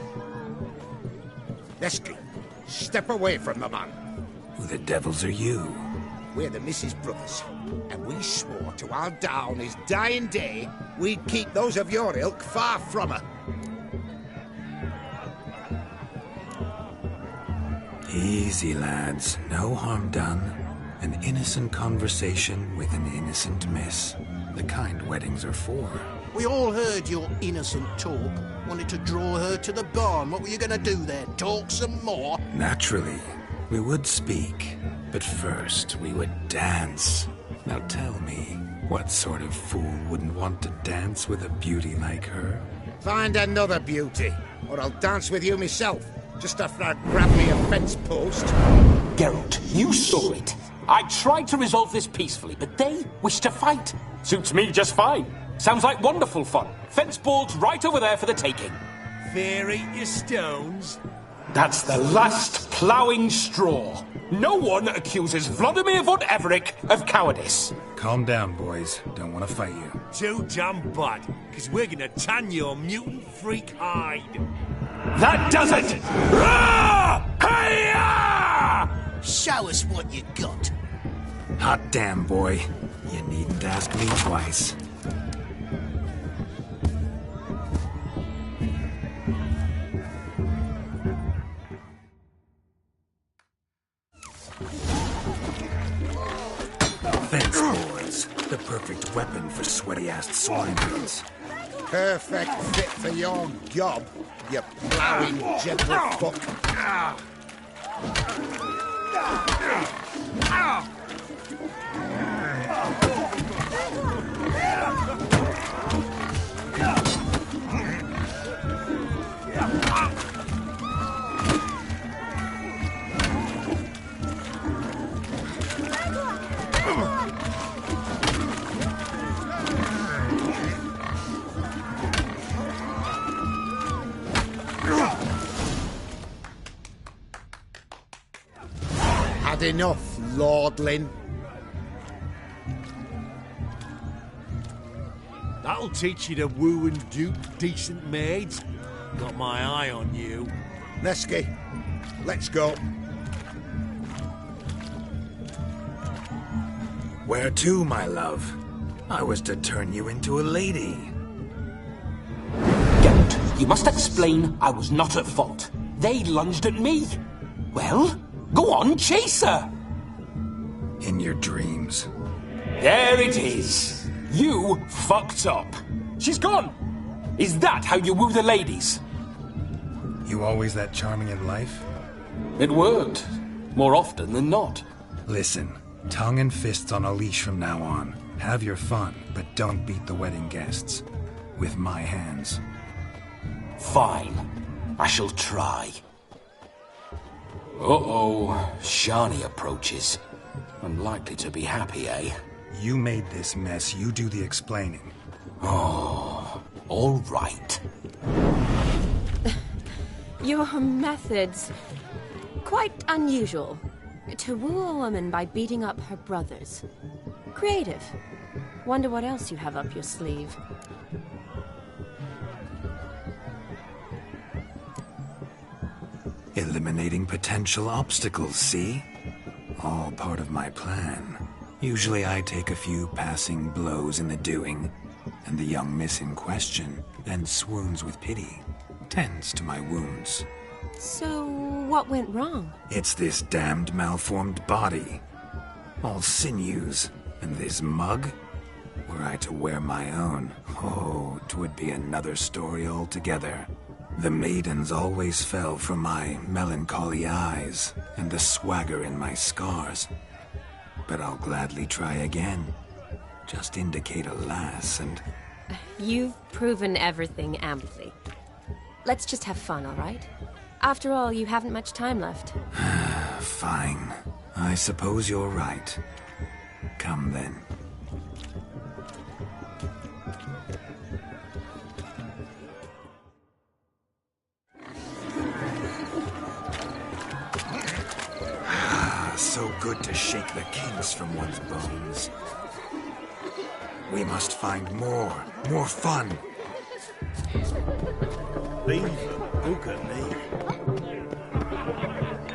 Lesky, step away from the man. Who the devils are you? We're the Mrs. Brothers, and we swore to our down his dying day we'd keep those of your ilk far from her. Easy, lads. No harm done. An innocent conversation with an innocent miss. The kind weddings are for. We all heard your innocent talk. Wanted to draw her to the barn. What were you going to do there? Talk some more? Naturally. We would speak. But first, we would dance. Now tell me, what sort of fool wouldn't want to dance with a beauty like her? Find another beauty, or I'll dance with you myself. Just after I grab me a fence post. Geralt, you saw it. I tried to resolve this peacefully, but they wish to fight. Suits me just fine. Sounds like wonderful fun. Fence boards right over there for the taking. Fear eat your stones. That's the last ploughing straw. No one accuses Vladimir von Everec of cowardice. Calm down, boys. Don't want to fight you. Too damn bad, because we're gonna tan your mutant freak hide. That does it! Hi-ya! Show us what you got. Hot damn, boy. You needn't ask me twice. Fence boards. The perfect weapon for sweaty-assed swineherds. perfect fit for your gob, you ploughing gentlefolk. Had enough, lordling. That'll teach you to woo and dupe decent maids. Got my eye on you. Nesky, let's go. Where to, my love? I was to turn you into a lady. Geralt, you must explain I was not at fault. They lunged at me. Well, go on, chase her. In your dreams. There it is. You fucked up. She's gone. Is that how you woo the ladies? You always that charming in life? It worked. More often than not. Listen, tongue and fists on a leash from now on. Have your fun, but don't beat the wedding guests. With my hands. Fine. I shall try. Uh-oh. Shani approaches. Unlikely to be happy, eh? You made this mess. You do the explaining. Oh, all right. Your methods... quite unusual. To woo a woman by beating up her brothers. Creative. Wonder what else you have up your sleeve. Eliminating potential obstacles, see? All part of my plan. Usually I take a few passing blows in the doing, and the young miss in question then swoons with pity, tends to my wounds. So, what went wrong? It's this damned malformed body. All sinews, and this mug? Were I to wear my own, oh, 'twould be another story altogether. The maidens always fell from my melancholy eyes, and the swagger in my scars. But I'll gladly try again. Just indicate a lass and... You've proven everything amply. Let's just have fun, all right? After all, you haven't much time left. Fine. I suppose you're right. Come then. So good to shake the kinks from one's bones. We must find more fun. Look at me.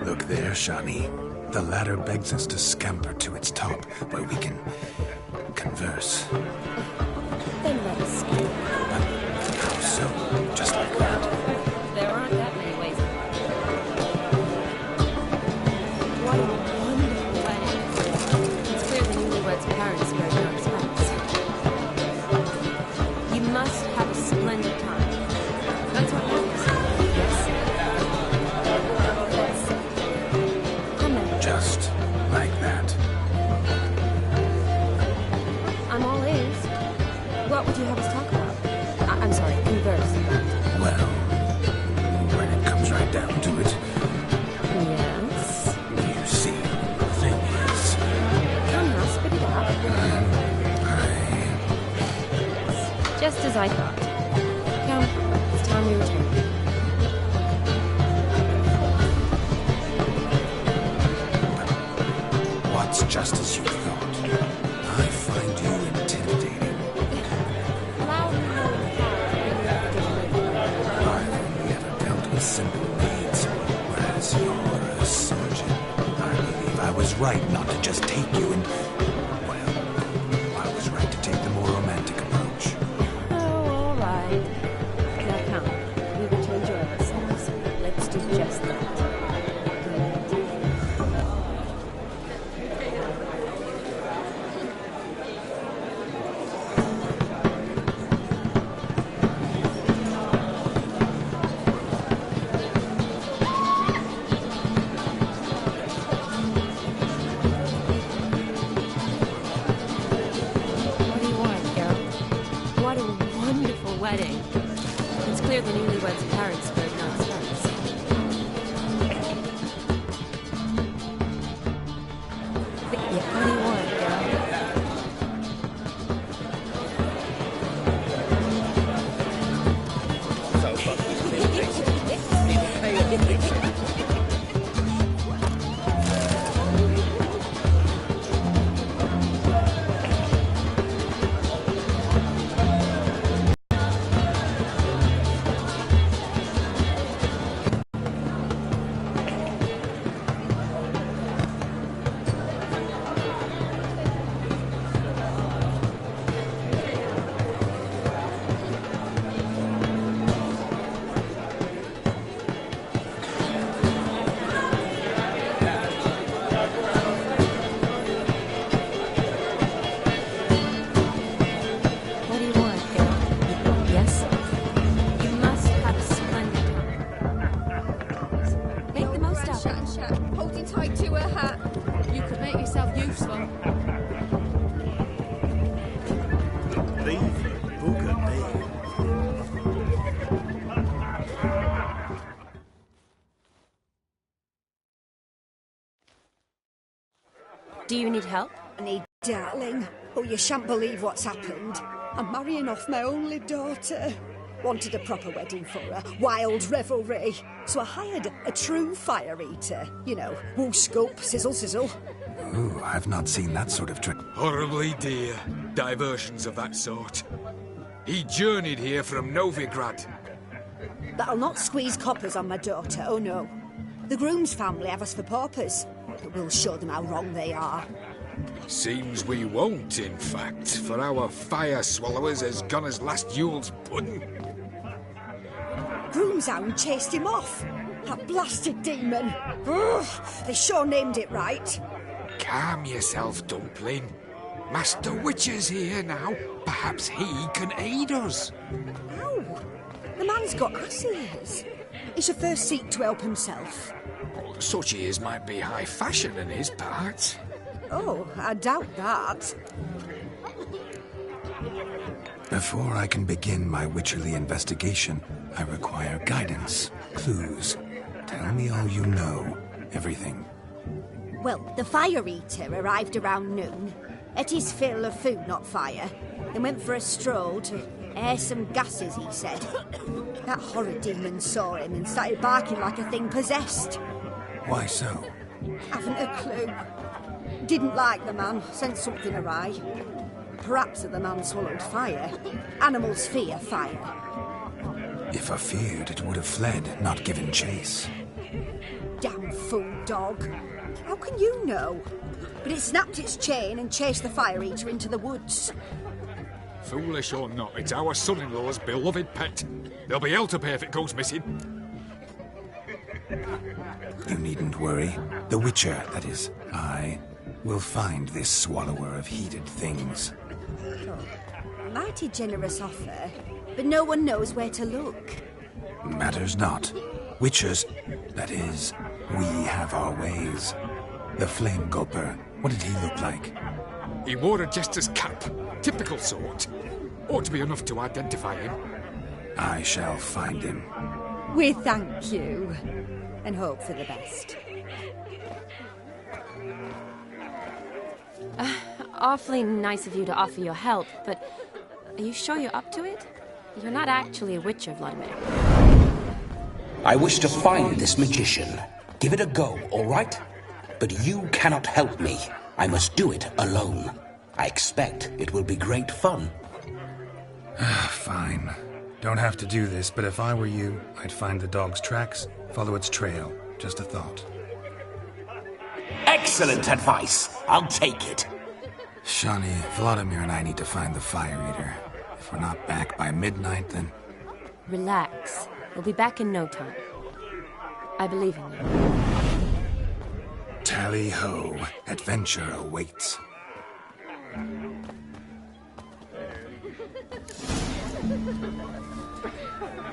Look there, Shani. The ladder begs us to scamper to its top, where we can converse. Then let us scamper. How so? Just like that? There aren't that many ways. What a wonderful wedding. It's clear the newlyweds' parents spared no expense. You must have a splendid time. That's what matters. Yes? Come in. Just like that. I'm all ears. What would you have us talk about? I'm sorry, converse. Well, when it comes right down to it. Yes? You see, the thing is... Come now, spit it out. Just as I thought. Come, it's time we return. What's just as you thought? I find you intimidating. I've only ever dealt with simple needs, whereas you're a surgeon. I believe I was right not to just take you and... well, I was right to take the more romantic approach. Oh, all right. Now come, we were to enjoy ourselves. Let's do just that. wonderful wedding. It's clear the newlyweds' parents spared no expense. Yeah, what do you want, Do you need help? I need, darling. Oh, you shan't believe what's happened. I'm marrying off my only daughter. Wanted a proper wedding for her, wild revelry. So I hired a true fire eater. You know, woo scoop, sizzle sizzle. Ooh, I've not seen that sort of trick. Horribly dear diversions of that sort. He journeyed here from Novigrad. But I'll not squeeze coppers on my daughter, oh no. The groom's family have us for paupers. But we'll show them how wrong they are. Seems we won't, in fact, for our fire swallowers as gone as last Yule's pudding. Groomshound chased him off. That blasted demon. Ugh, they sure named it right. Calm yourself, Dumpling. Master Witcher's here now. Perhaps he can aid us. Ow! The man's got ass ears. He should first seek to help himself. Such ears might be high fashion in his parts. Oh, I doubt that. Before I can begin my witcherly investigation, I require guidance, clues. Tell me all you know. Everything. Well, the fire eater arrived around noon. Ate his fill of food, not fire. Then went for a stroll to air some gases, he said. That horrid demon saw him and started barking like a thing possessed. Why so? Haven't a clue. Didn't like the man, sensed something awry. Perhaps the man swallowed fire. Animals fear fire. If I feared, it would have fled, not given chase. Damn fool dog. How can you know? But it snapped its chain and chased the fire eater into the woods. Foolish or not, it's our son-in-law's beloved pet. There'll be hell to pay if it goes missing. You needn't worry. The Witcher, that is, I, will find this swallower of heated things. Oh, mighty generous offer, but no one knows where to look. Matters not. Witchers, that is, we have our ways. The Flame Gulper, what did he look like? He wore a jester's cap. Typical sort. Ought to be enough to identify him. I shall find him. We thank you, and hope for the best. Awfully nice of you to offer your help, but are you sure you're up to it? You're not actually a Witcher, Vladimir. I wish to find this magician. Give it a go, all right? But you cannot help me. I must do it alone. I expect it will be great fun. Fine. Don't have to do this, but if I were you, I'd find the dog's tracks, follow its trail. Just a thought. Excellent advice. I'll take it. Shani, Vladimir and I need to find the fire eater. If we're not back by midnight, then... Relax. We'll be back in no time. I believe in you. Tally-ho. Adventure awaits.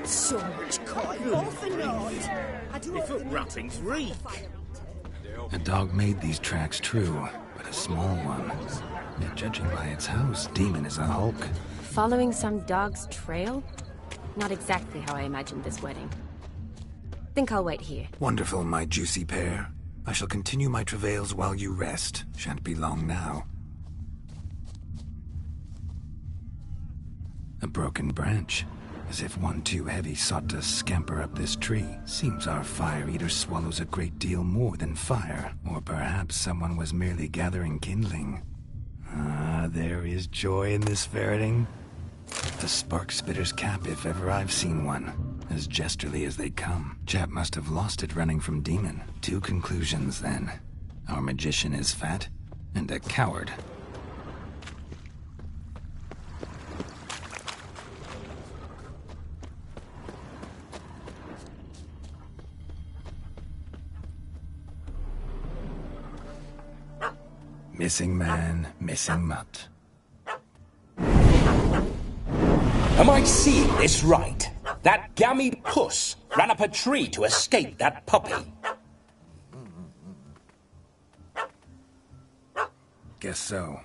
So much coin, all for naught. The foot wrappings reek. A dog made these tracks true, but a small one. Yet judging by its house, Demon is a hulk. Following some dog's trail? Not exactly how I imagined this wedding. Think I'll wait here. Wonderful, my juicy pair. I shall continue my travails while you rest. Shan't be long now. A broken branch. As if one too heavy sought to scamper up this tree. Seems our fire eater swallows a great deal more than fire. Or perhaps someone was merely gathering kindling. Ah, there is joy in this ferreting. A spark spitter's cap if ever I've seen one. As jesterly as they come. Chap must have lost it running from demon. 2 conclusions then. Our magician is fat, and a coward. Missing man, missing mutt. Am I seeing this right? That gammy puss ran up a tree to escape that puppy. Guess so.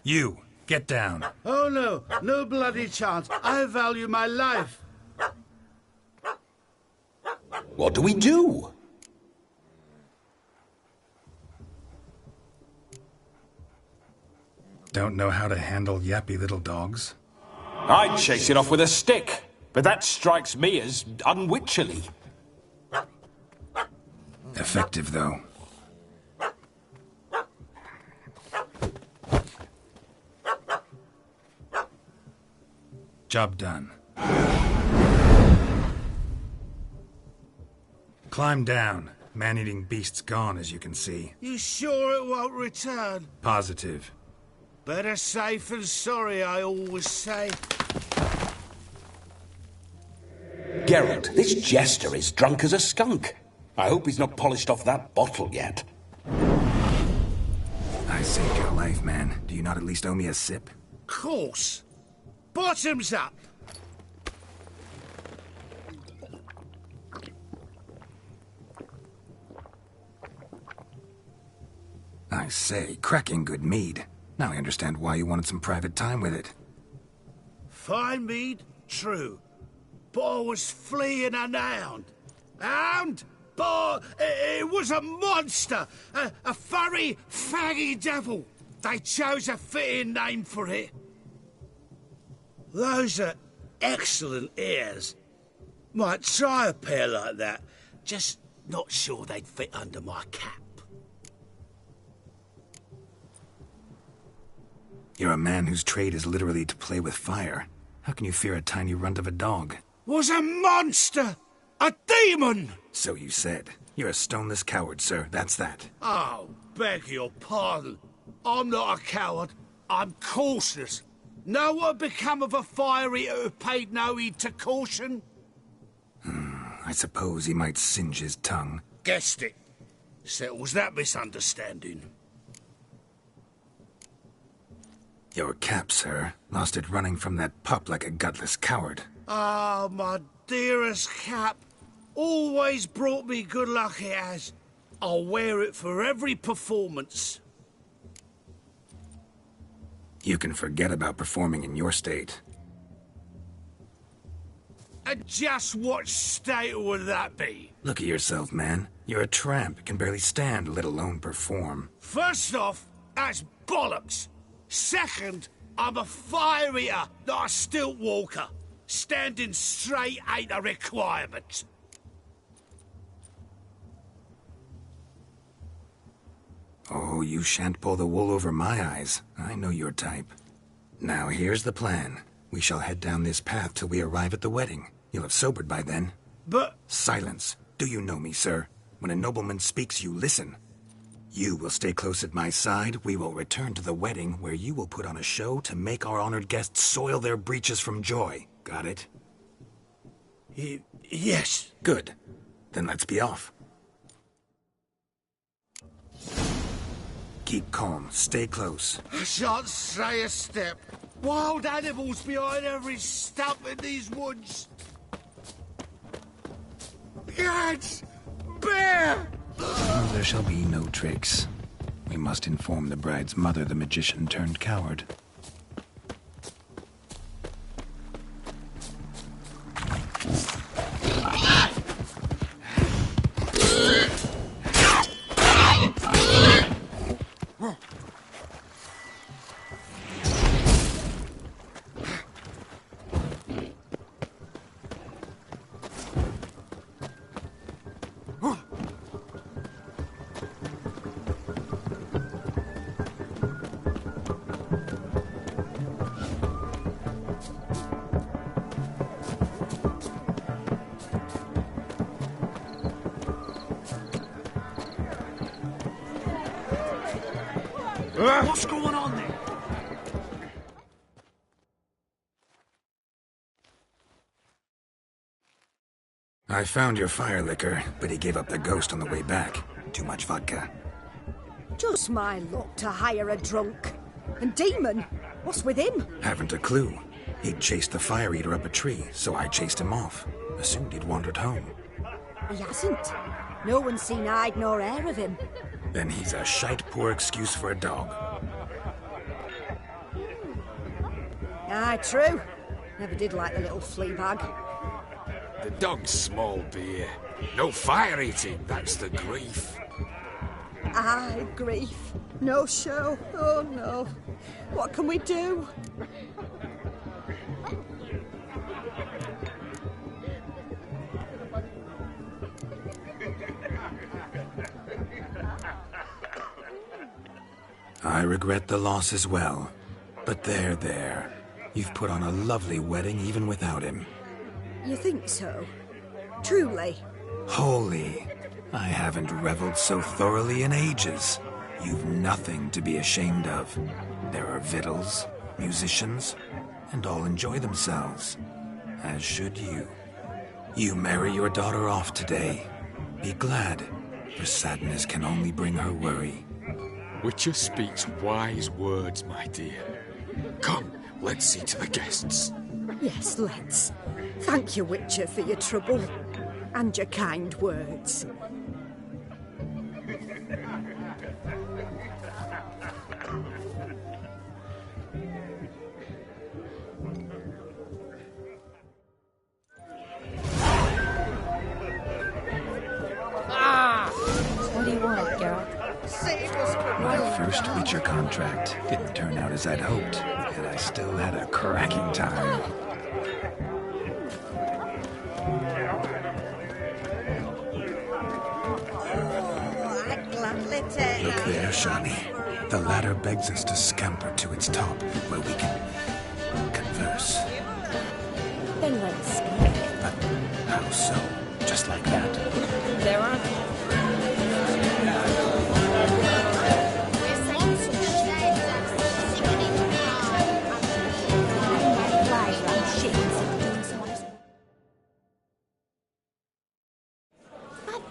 You, get down. Oh no, no bloody chance. I value my life. What do we do? Don't know how to handle yappy little dogs? I'd chase it off with a stick, but that strikes me as unwitcherly. Effective, though. Job done. Climb down. Man-eating beast's gone, as you can see. You sure it won't return? Positive. Better safe than sorry, I always say. Geralt, this jester is drunk as a skunk. I hope he's not polished off that bottle yet. I saved your life, man. Do you not at least owe me a sip? Course. Bottoms up. I say, cracking good mead. Now I understand why you wanted some private time with it. Fine mead, true. But I was fleeing an hound. Hound? But it was a monster. A furry, faggy devil. They chose a fitting name for it. Those are excellent ears. Might try a pair like that. Just not sure they'd fit under my cap. You're a man whose trade is literally to play with fire. How can you fear a tiny runt of a dog? Was a monster! A demon! So you said. You're a stoneless coward, sir. That's that. Oh, beg your pardon. I'm not a coward. I'm cautious. Know what become of a fire eater who paid no heed to caution? I suppose he might singe his tongue. Guessed it. Settles that misunderstanding. Your cap, sir. Lost it running from that pup like a gutless coward. Ah, my dearest cap. Always brought me good luck it has. I'll wear it for every performance. You can forget about performing in your state. And just what state would that be? Look at yourself, man. You're a tramp, can barely stand, let alone perform. First off, that's bollocks. Second, I'm a fire eater, not a stilt walker. Standing straight ain't a requirement. Oh, you shan't pull the wool over my eyes. I know your type. Now, here's the plan. We shall head down this path till we arrive at the wedding. You'll have sobered by then. But... Silence. Do you know me, sir? When a nobleman speaks, you listen. You will stay close at my side. We will return to the wedding, where you will put on a show to make our honored guests soil their breeches from joy. Got it? Yes. Good. Then let's be off. Keep calm. Stay close. I shan't stray a step. Wild animals behind every stump in these woods. Cats! Bear! No, there shall be no tricks. We must inform the bride's mother the magician turned coward. What's going on there? I found your fire liquor, but he gave up the ghost on the way back. Too much vodka. Just my luck to hire a drunk. And Demon, what's with him? Haven't a clue. He'd chased the fire eater up a tree, so I chased him off. Assumed he'd wandered home. He hasn't. No one's seen hide nor hair of him. Then he's a shite poor excuse for a dog. Aye, true. Never did like the little flea bag. The dog's small beer. No fire eating, that's the grief. Aye, grief. No show. Oh no. What can we do? I regret the loss as well. But there. You've put on a lovely wedding even without him. You think so? Truly? Holy. I haven't reveled so thoroughly in ages. You've nothing to be ashamed of. There are victuals, musicians, and all enjoy themselves. As should you. You marry your daughter off today. Be glad, for sadness can only bring her worry. Witcher speaks wise words, my dear. Come, let's see to the guests. Yes, let's. Thank you, Witcher, for your trouble. And your kind words. What do you want, Geralt? My first Witcher contract didn't turn out as I'd hoped, and I still had a cracking time. Look there, Shani. The ladder begs us to scamper to its top, where we can converse. Then let us speak. But how so? Just like that? There aren't.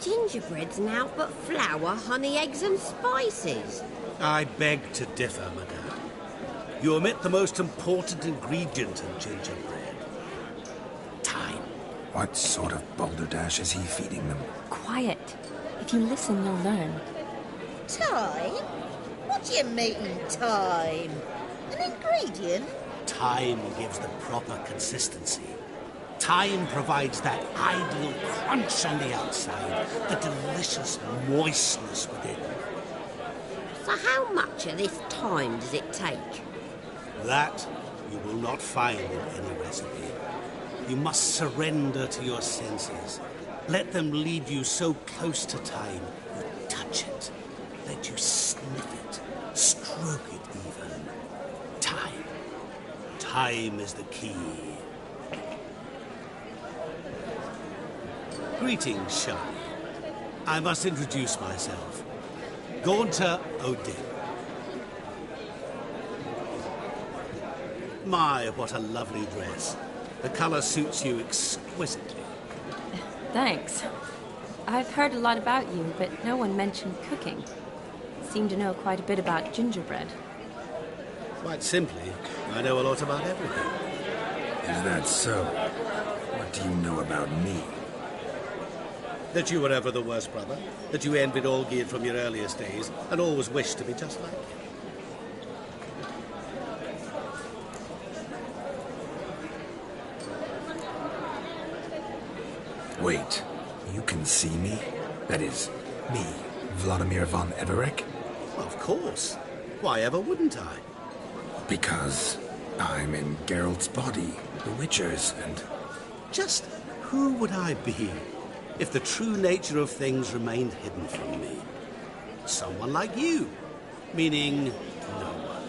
Gingerbread's now but flour, honey, eggs and spices. I beg to differ, madame. You omit the most important ingredient in gingerbread. Time. What sort of balderdash is he feeding them? Quiet. If you listen, you'll learn. Time? What do you mean, time? An ingredient? Time gives the proper consistency. Time provides that ideal crunch on the outside, the delicious moistness within. So how much of this time does it take? That you will not find in any recipe. You must surrender to your senses. Let them lead you so close to time, you touch it. Let you sniff it, stroke it even. Time. Time is the key. Greetings, Shani. I must introduce myself. Gaunter O'Dimm. My, what a lovely dress. The colour suits you exquisitely. Thanks. I've heard a lot about you, but no one mentioned cooking. Seem to know quite a bit about gingerbread. Quite simply, I know a lot about everything. Is that so? What do you know about me? That you were ever the worst brother, that you envied Olgierd from your earliest days, and always wished to be just like him. Wait, you can see me? That is, me, Vladimir von Everec? Of course. Why ever wouldn't I? Because I'm in Geralt's body, the Witcher's, and... Just who would I be if the true nature of things remained hidden from me? Someone like you. Meaning, no one.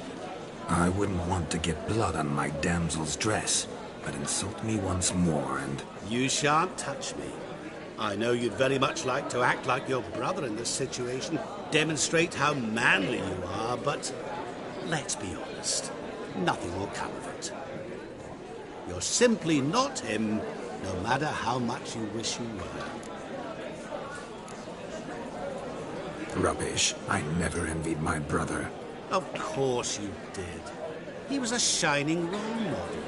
I wouldn't want to get blood on my damsel's dress, but insult me once more and... You shan't touch me. I know you'd very much like to act like your brother in this situation, demonstrate how manly you are, but let's be honest. Nothing will come of it. You're simply not him, no matter how much you wish you were. Rubbish. I never envied my brother. Of course you did. He was a shining role model.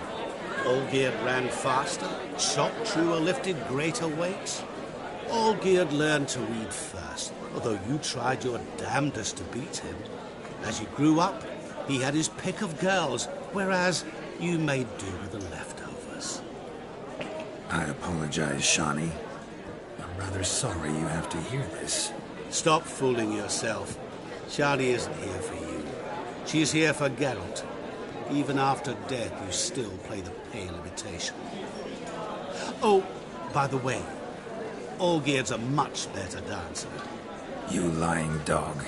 Olgierd ran faster, shot truer, lifted greater weights. Olgierd learned to read first, although you tried your damnedest to beat him. As you grew up, he had his pick of girls, whereas you made do with the leftovers. I apologize, Shani. I'm rather sorry you have to hear this. Stop fooling yourself. Shani isn't here for you. She's here for Geralt. Even after death, you still play the pale imitation. Oh, by the way, Olgierd's a much better dancer. You lying dog.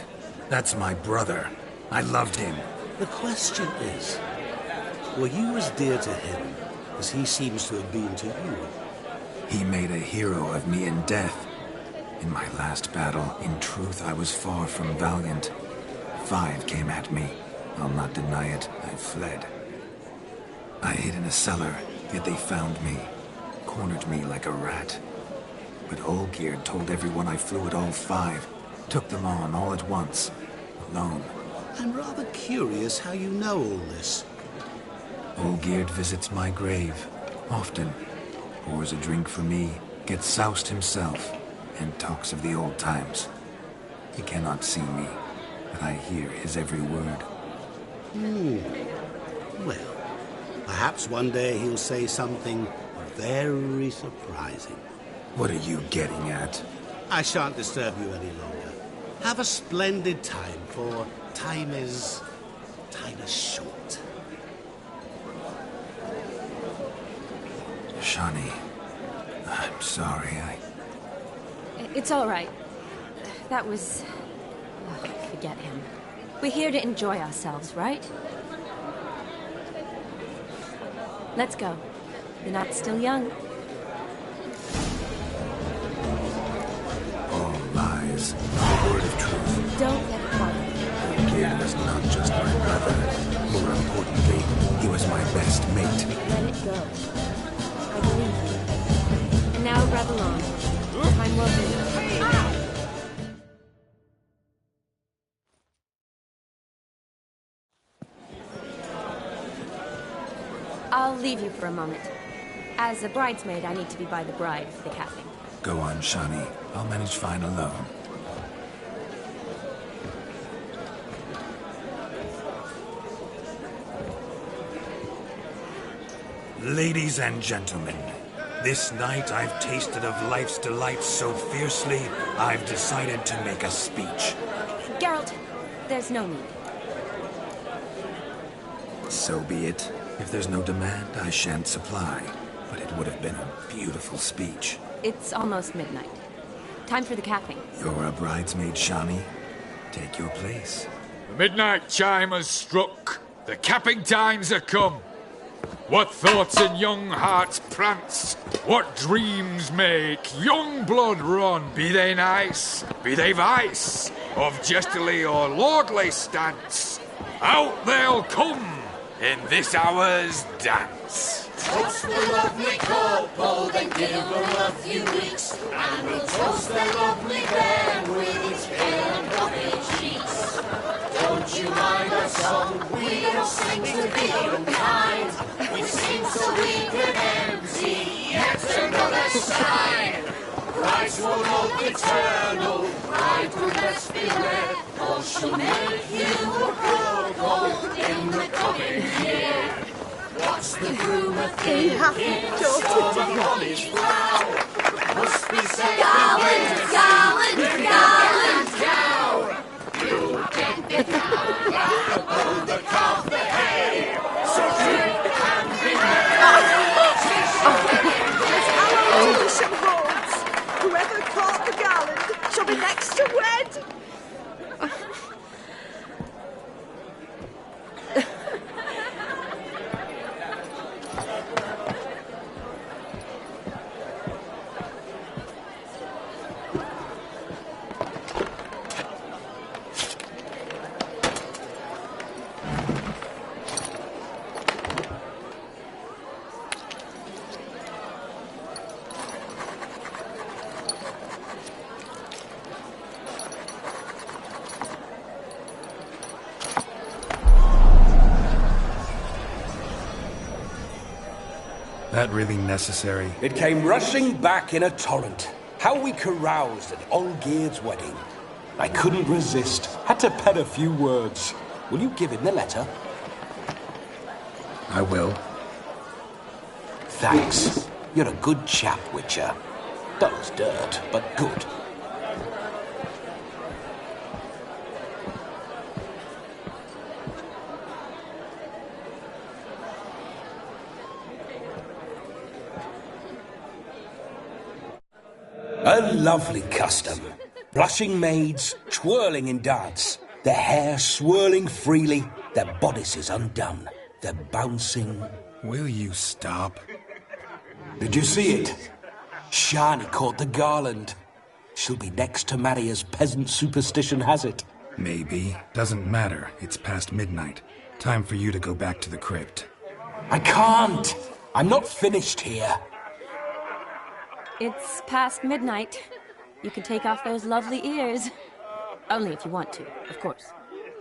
That's my brother. I loved him. The question is, were you as dear to him as he seems to have been to you? He made a hero of me in death. In my last battle, in truth, I was far from valiant. 5 came at me. I'll not deny it, I fled. I hid in a cellar, yet they found me. Cornered me like a rat. But Olgierd told everyone I flew at all 5. Took them on all at once. Alone. I'm rather curious how you know all this. Olgierd visits my grave. Often. Pours a drink for me. Gets soused himself. And talks of the old times. He cannot see me. But I hear his every word. Well, perhaps one day he'll say something very surprising. What are you getting at? I shan't disturb you any longer. Have a splendid time, for time is short. Shani, I'm sorry, It's all right. That was... Oh, forget him. We're here to enjoy ourselves, right? Let's go. The night's still young. All lies. A word of truth. Don't let it bother you. Olgierd was not just my brother. More importantly, he was my best mate. Let it go. I believe you. And now revel on. Time will be. I'll leave you for a moment. As a bridesmaid, I need to be by the bride for the capping. Go on, Shani. I'll manage fine alone. Ladies and gentlemen, this night I've tasted of life's delights so fiercely, I've decided to make a speech. Geralt, there's no need. So be it. If there's no demand, I shan't supply. But it would have been a beautiful speech. It's almost midnight. Time for the capping. You're a bridesmaid, Shani. Take your place. The midnight chime has struck. The capping times are come. What thoughts in young hearts prance? What dreams make young blood run? Be they nice, be they vice, of jestily or lordly stance, out they'll come in this hour's dance. Toast the lovely couple, then give them a few weeks, and we'll toast the lovely pair with its pale and puffy cheeks. Don't you mind our song? We don't sing to be unkind. We sing so we can empty yet another shrine. Christ will look eternal, bride will best beware, or she'll make you a couple in the coming year. What's the groom a thinking? Storm of college flower must be said. Garland, Garland, Garland, cow. You get the cow, oh, the calf, the hay. So drink and be Oh, some horns. Whoever caught the Garland shall be next to wed. That really necessary? It came rushing back in a torrent. How we caroused at Olgierd's wedding. I couldn't resist. Had to pen a few words. Will you give him the letter? I will. Thanks. You're a good chap, Witcher. Dull's dirt, but good. A lovely custom. Blushing maids, twirling in dance, their hair swirling freely, their bodices undone, their bouncing... Will you stop? Did you see it? Shani caught the garland. She'll be next to marry as peasant superstition has it. Maybe. Doesn't matter. It's past midnight. Time for you to go back to the crypt. I can't! I'm not finished here. It's past midnight. You can take off those lovely ears. Only if you want to, of course.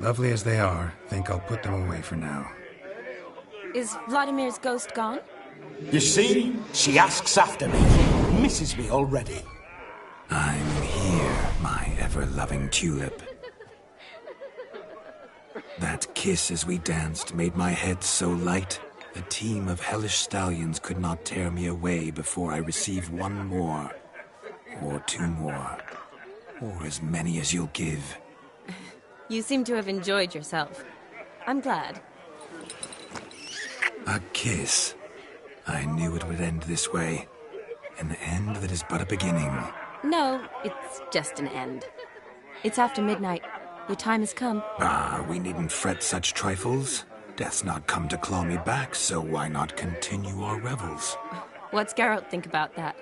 Lovely as they are, think I'll put them away for now. Is Vladimir's ghost gone? You see? She asks after me. Misses me already. I'm here, my ever-loving tulip. That kiss as we danced made my head so light. A team of hellish stallions could not tear me away before I receive one more. Or two more. Or as many as you'll give. You seem to have enjoyed yourself. I'm glad. A kiss. I knew it would end this way. An end that is but a beginning. No, it's just an end. It's after midnight. Your time has come. Ah, we needn't fret such trifles. Death's not come to claw me back, so why not continue our revels? What's Geralt think about that?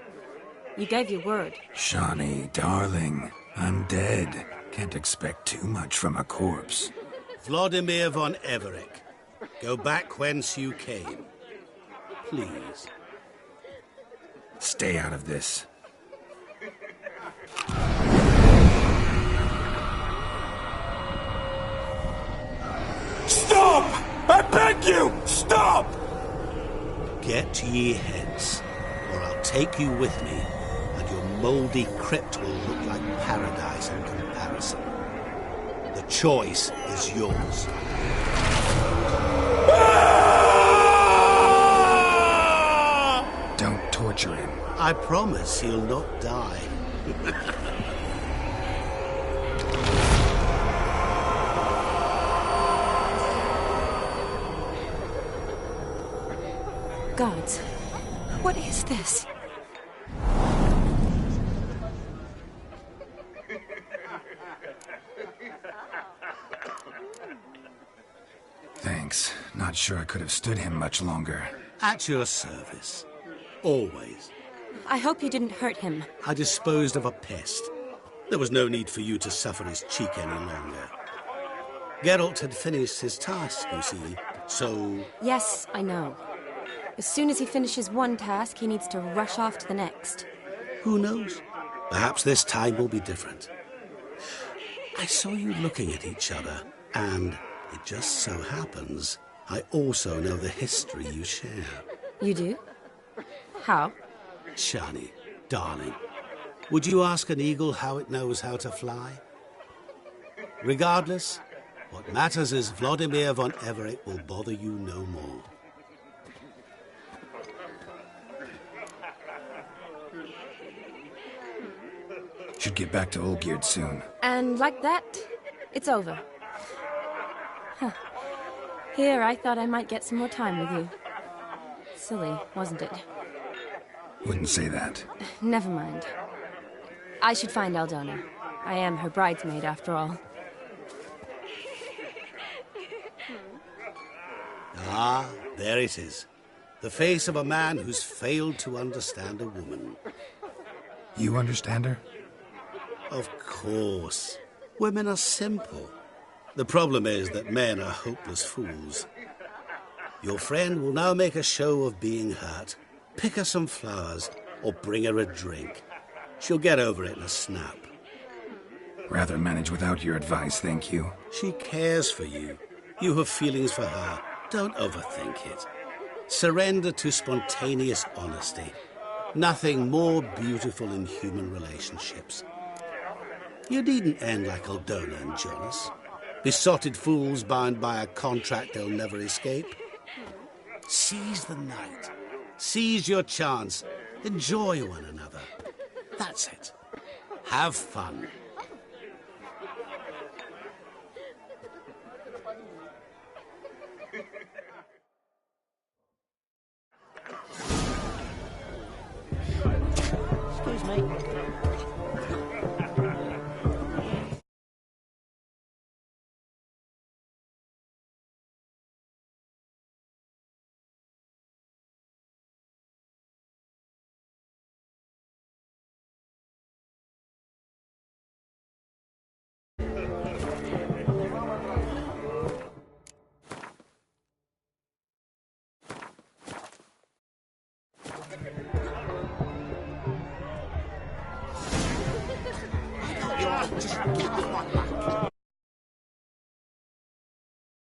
You gave your word. Shani, darling, I'm dead. Can't expect too much from a corpse. Vladimir von Everec, go back whence you came. Please. Stay out of this. Stop! I beg you! Stop! Get ye hence, or I'll take you with me, and your mouldy crypt will look like paradise in comparison. The choice is yours. Don't torture him. I promise he'll not die. Gods, what is this? Thanks. Not sure I could have stood him much longer. At your service. Always. I hope you didn't hurt him. I disposed of a pest. There was no need for you to suffer his cheek any longer. Geralt had finished his task, you see, so... Yes, I know. As soon as he finishes one task, he needs to rush off to the next. Who knows? Perhaps this time will be different. I saw you looking at each other, and it just so happens I also know the history you share. You do? How? Shani, darling, would you ask an eagle how it knows how to fly? Regardless, what matters is Vladimir von Everec will bother you no more. Should get back to Olgierd soon. And like that, it's over. Huh. Here, I thought I might get some more time with you. Silly, wasn't it? Wouldn't say that. Never mind. I should find Aldona. I am her bridesmaid, after all. Ah, there it is. The face of a man who's failed to understand a woman. You understand her? Of course. Women are simple. The problem is that men are hopeless fools. Your friend will now make a show of being hurt. Pick her some flowers, or bring her a drink. She'll get over it in a snap. Rather manage without your advice, thank you. She cares for you. You have feelings for her. Don't overthink it. Surrender to spontaneous honesty. Nothing more beautiful in human relationships. You needn't end like Aldona and Jonas. Besotted fools bound by a contract they'll never escape. Seize the night. Seize your chance. Enjoy one another. That's it. Have fun. Excuse me. Just get off my back.